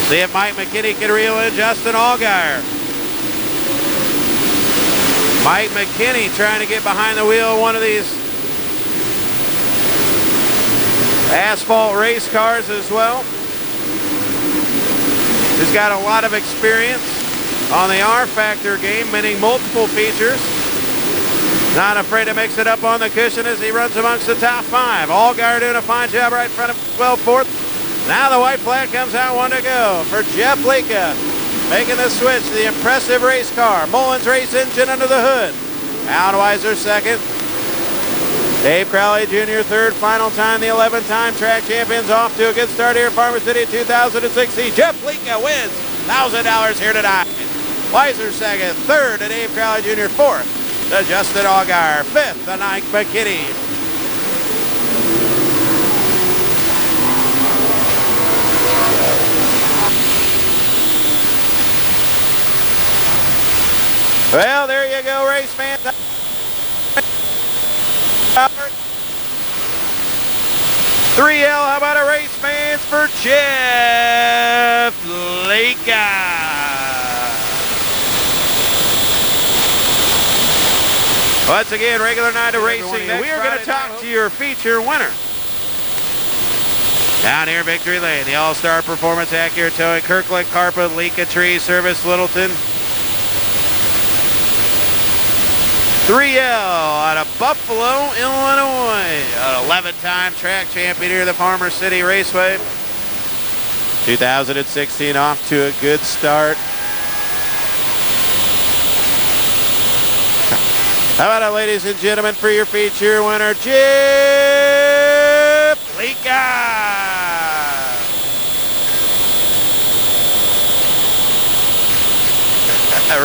See if Mike McKinney can reel in Justin Allgaier. Mike McKinney trying to get behind the wheel of one of these asphalt race cars as well. He's got a lot of experience on the R-Factor game, meaning multiple features. Not afraid to mix it up on the cushion as he runs amongst the top 5. Allgaier doing a fine job right in front of 12-4. Now the white flag comes out, 1 to go for Jeff Lika. Making the switch to the impressive race car. Mullins race engine under the hood. Alan Weiser 2nd. Dave Crowley Jr. 3rd. Final time, the 11-time track champions off to a good start here at Farmer City 2016. Jeff Lika wins $1,000 here tonight. Weiser 2nd. 3rd to Dave Crowley Jr. 4th to Justin Allgaier. 5th to Mike McKinney. Well, there you go, race fans. 3L, how about a race fans for Jeff Lika? Once again, regular night of racing. We are going to talk to your feature winner. Down here, Victory Lane, the All-Star Performance Accurate Towing, Kirkland Carpet, Lika Tree Service, Littleton. 3L out of Buffalo, Illinois. An 11-time track champion here at the Farmer City Raceway. 2016 off to a good start. How about it, ladies and gentlemen, for your feature winner, Jeff Lika.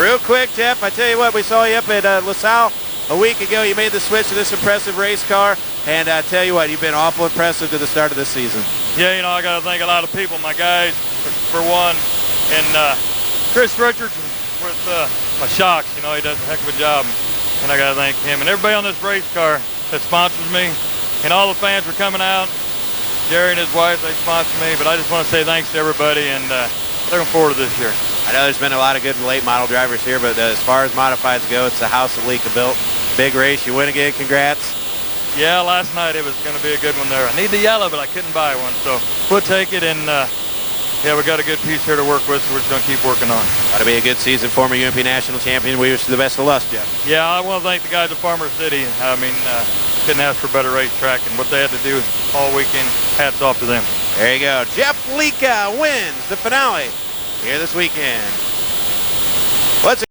Real quick, Jeff, I tell you what, we saw you up at LaSalle a week ago. You made the switch to this impressive race car. And I tell you what, you've been awful impressive to the start of this season. Yeah, you know, I got to thank a lot of people, my guys, for one, and Chris Richards with my shocks. You know, he does a heck of a job, and I got to thank him and everybody on this race car that sponsors me, and all the fans for coming out. Jerry and his wife, they sponsor me, but I just want to say thanks to everybody, and looking forward to this year. I know there's been a lot of good late model drivers here, but as far as modifieds go, it's the house of Lika built. Big race, you win again, congrats. Yeah, last night it was going to be a good one there. I need the yellow, but I couldn't buy one, so we'll take it, and yeah, we got a good piece here to work with, so we're just going to keep working on. That'll be a good season. Former UMP national champion. We wish you the best of luck, Jeff. Yeah, I want to thank the guys at Farmer City. I mean, couldn't ask for a better racetrack, and what they had to do all weekend, hats off to them. There you go. Jeff Lika wins the finale here this weekend. Let's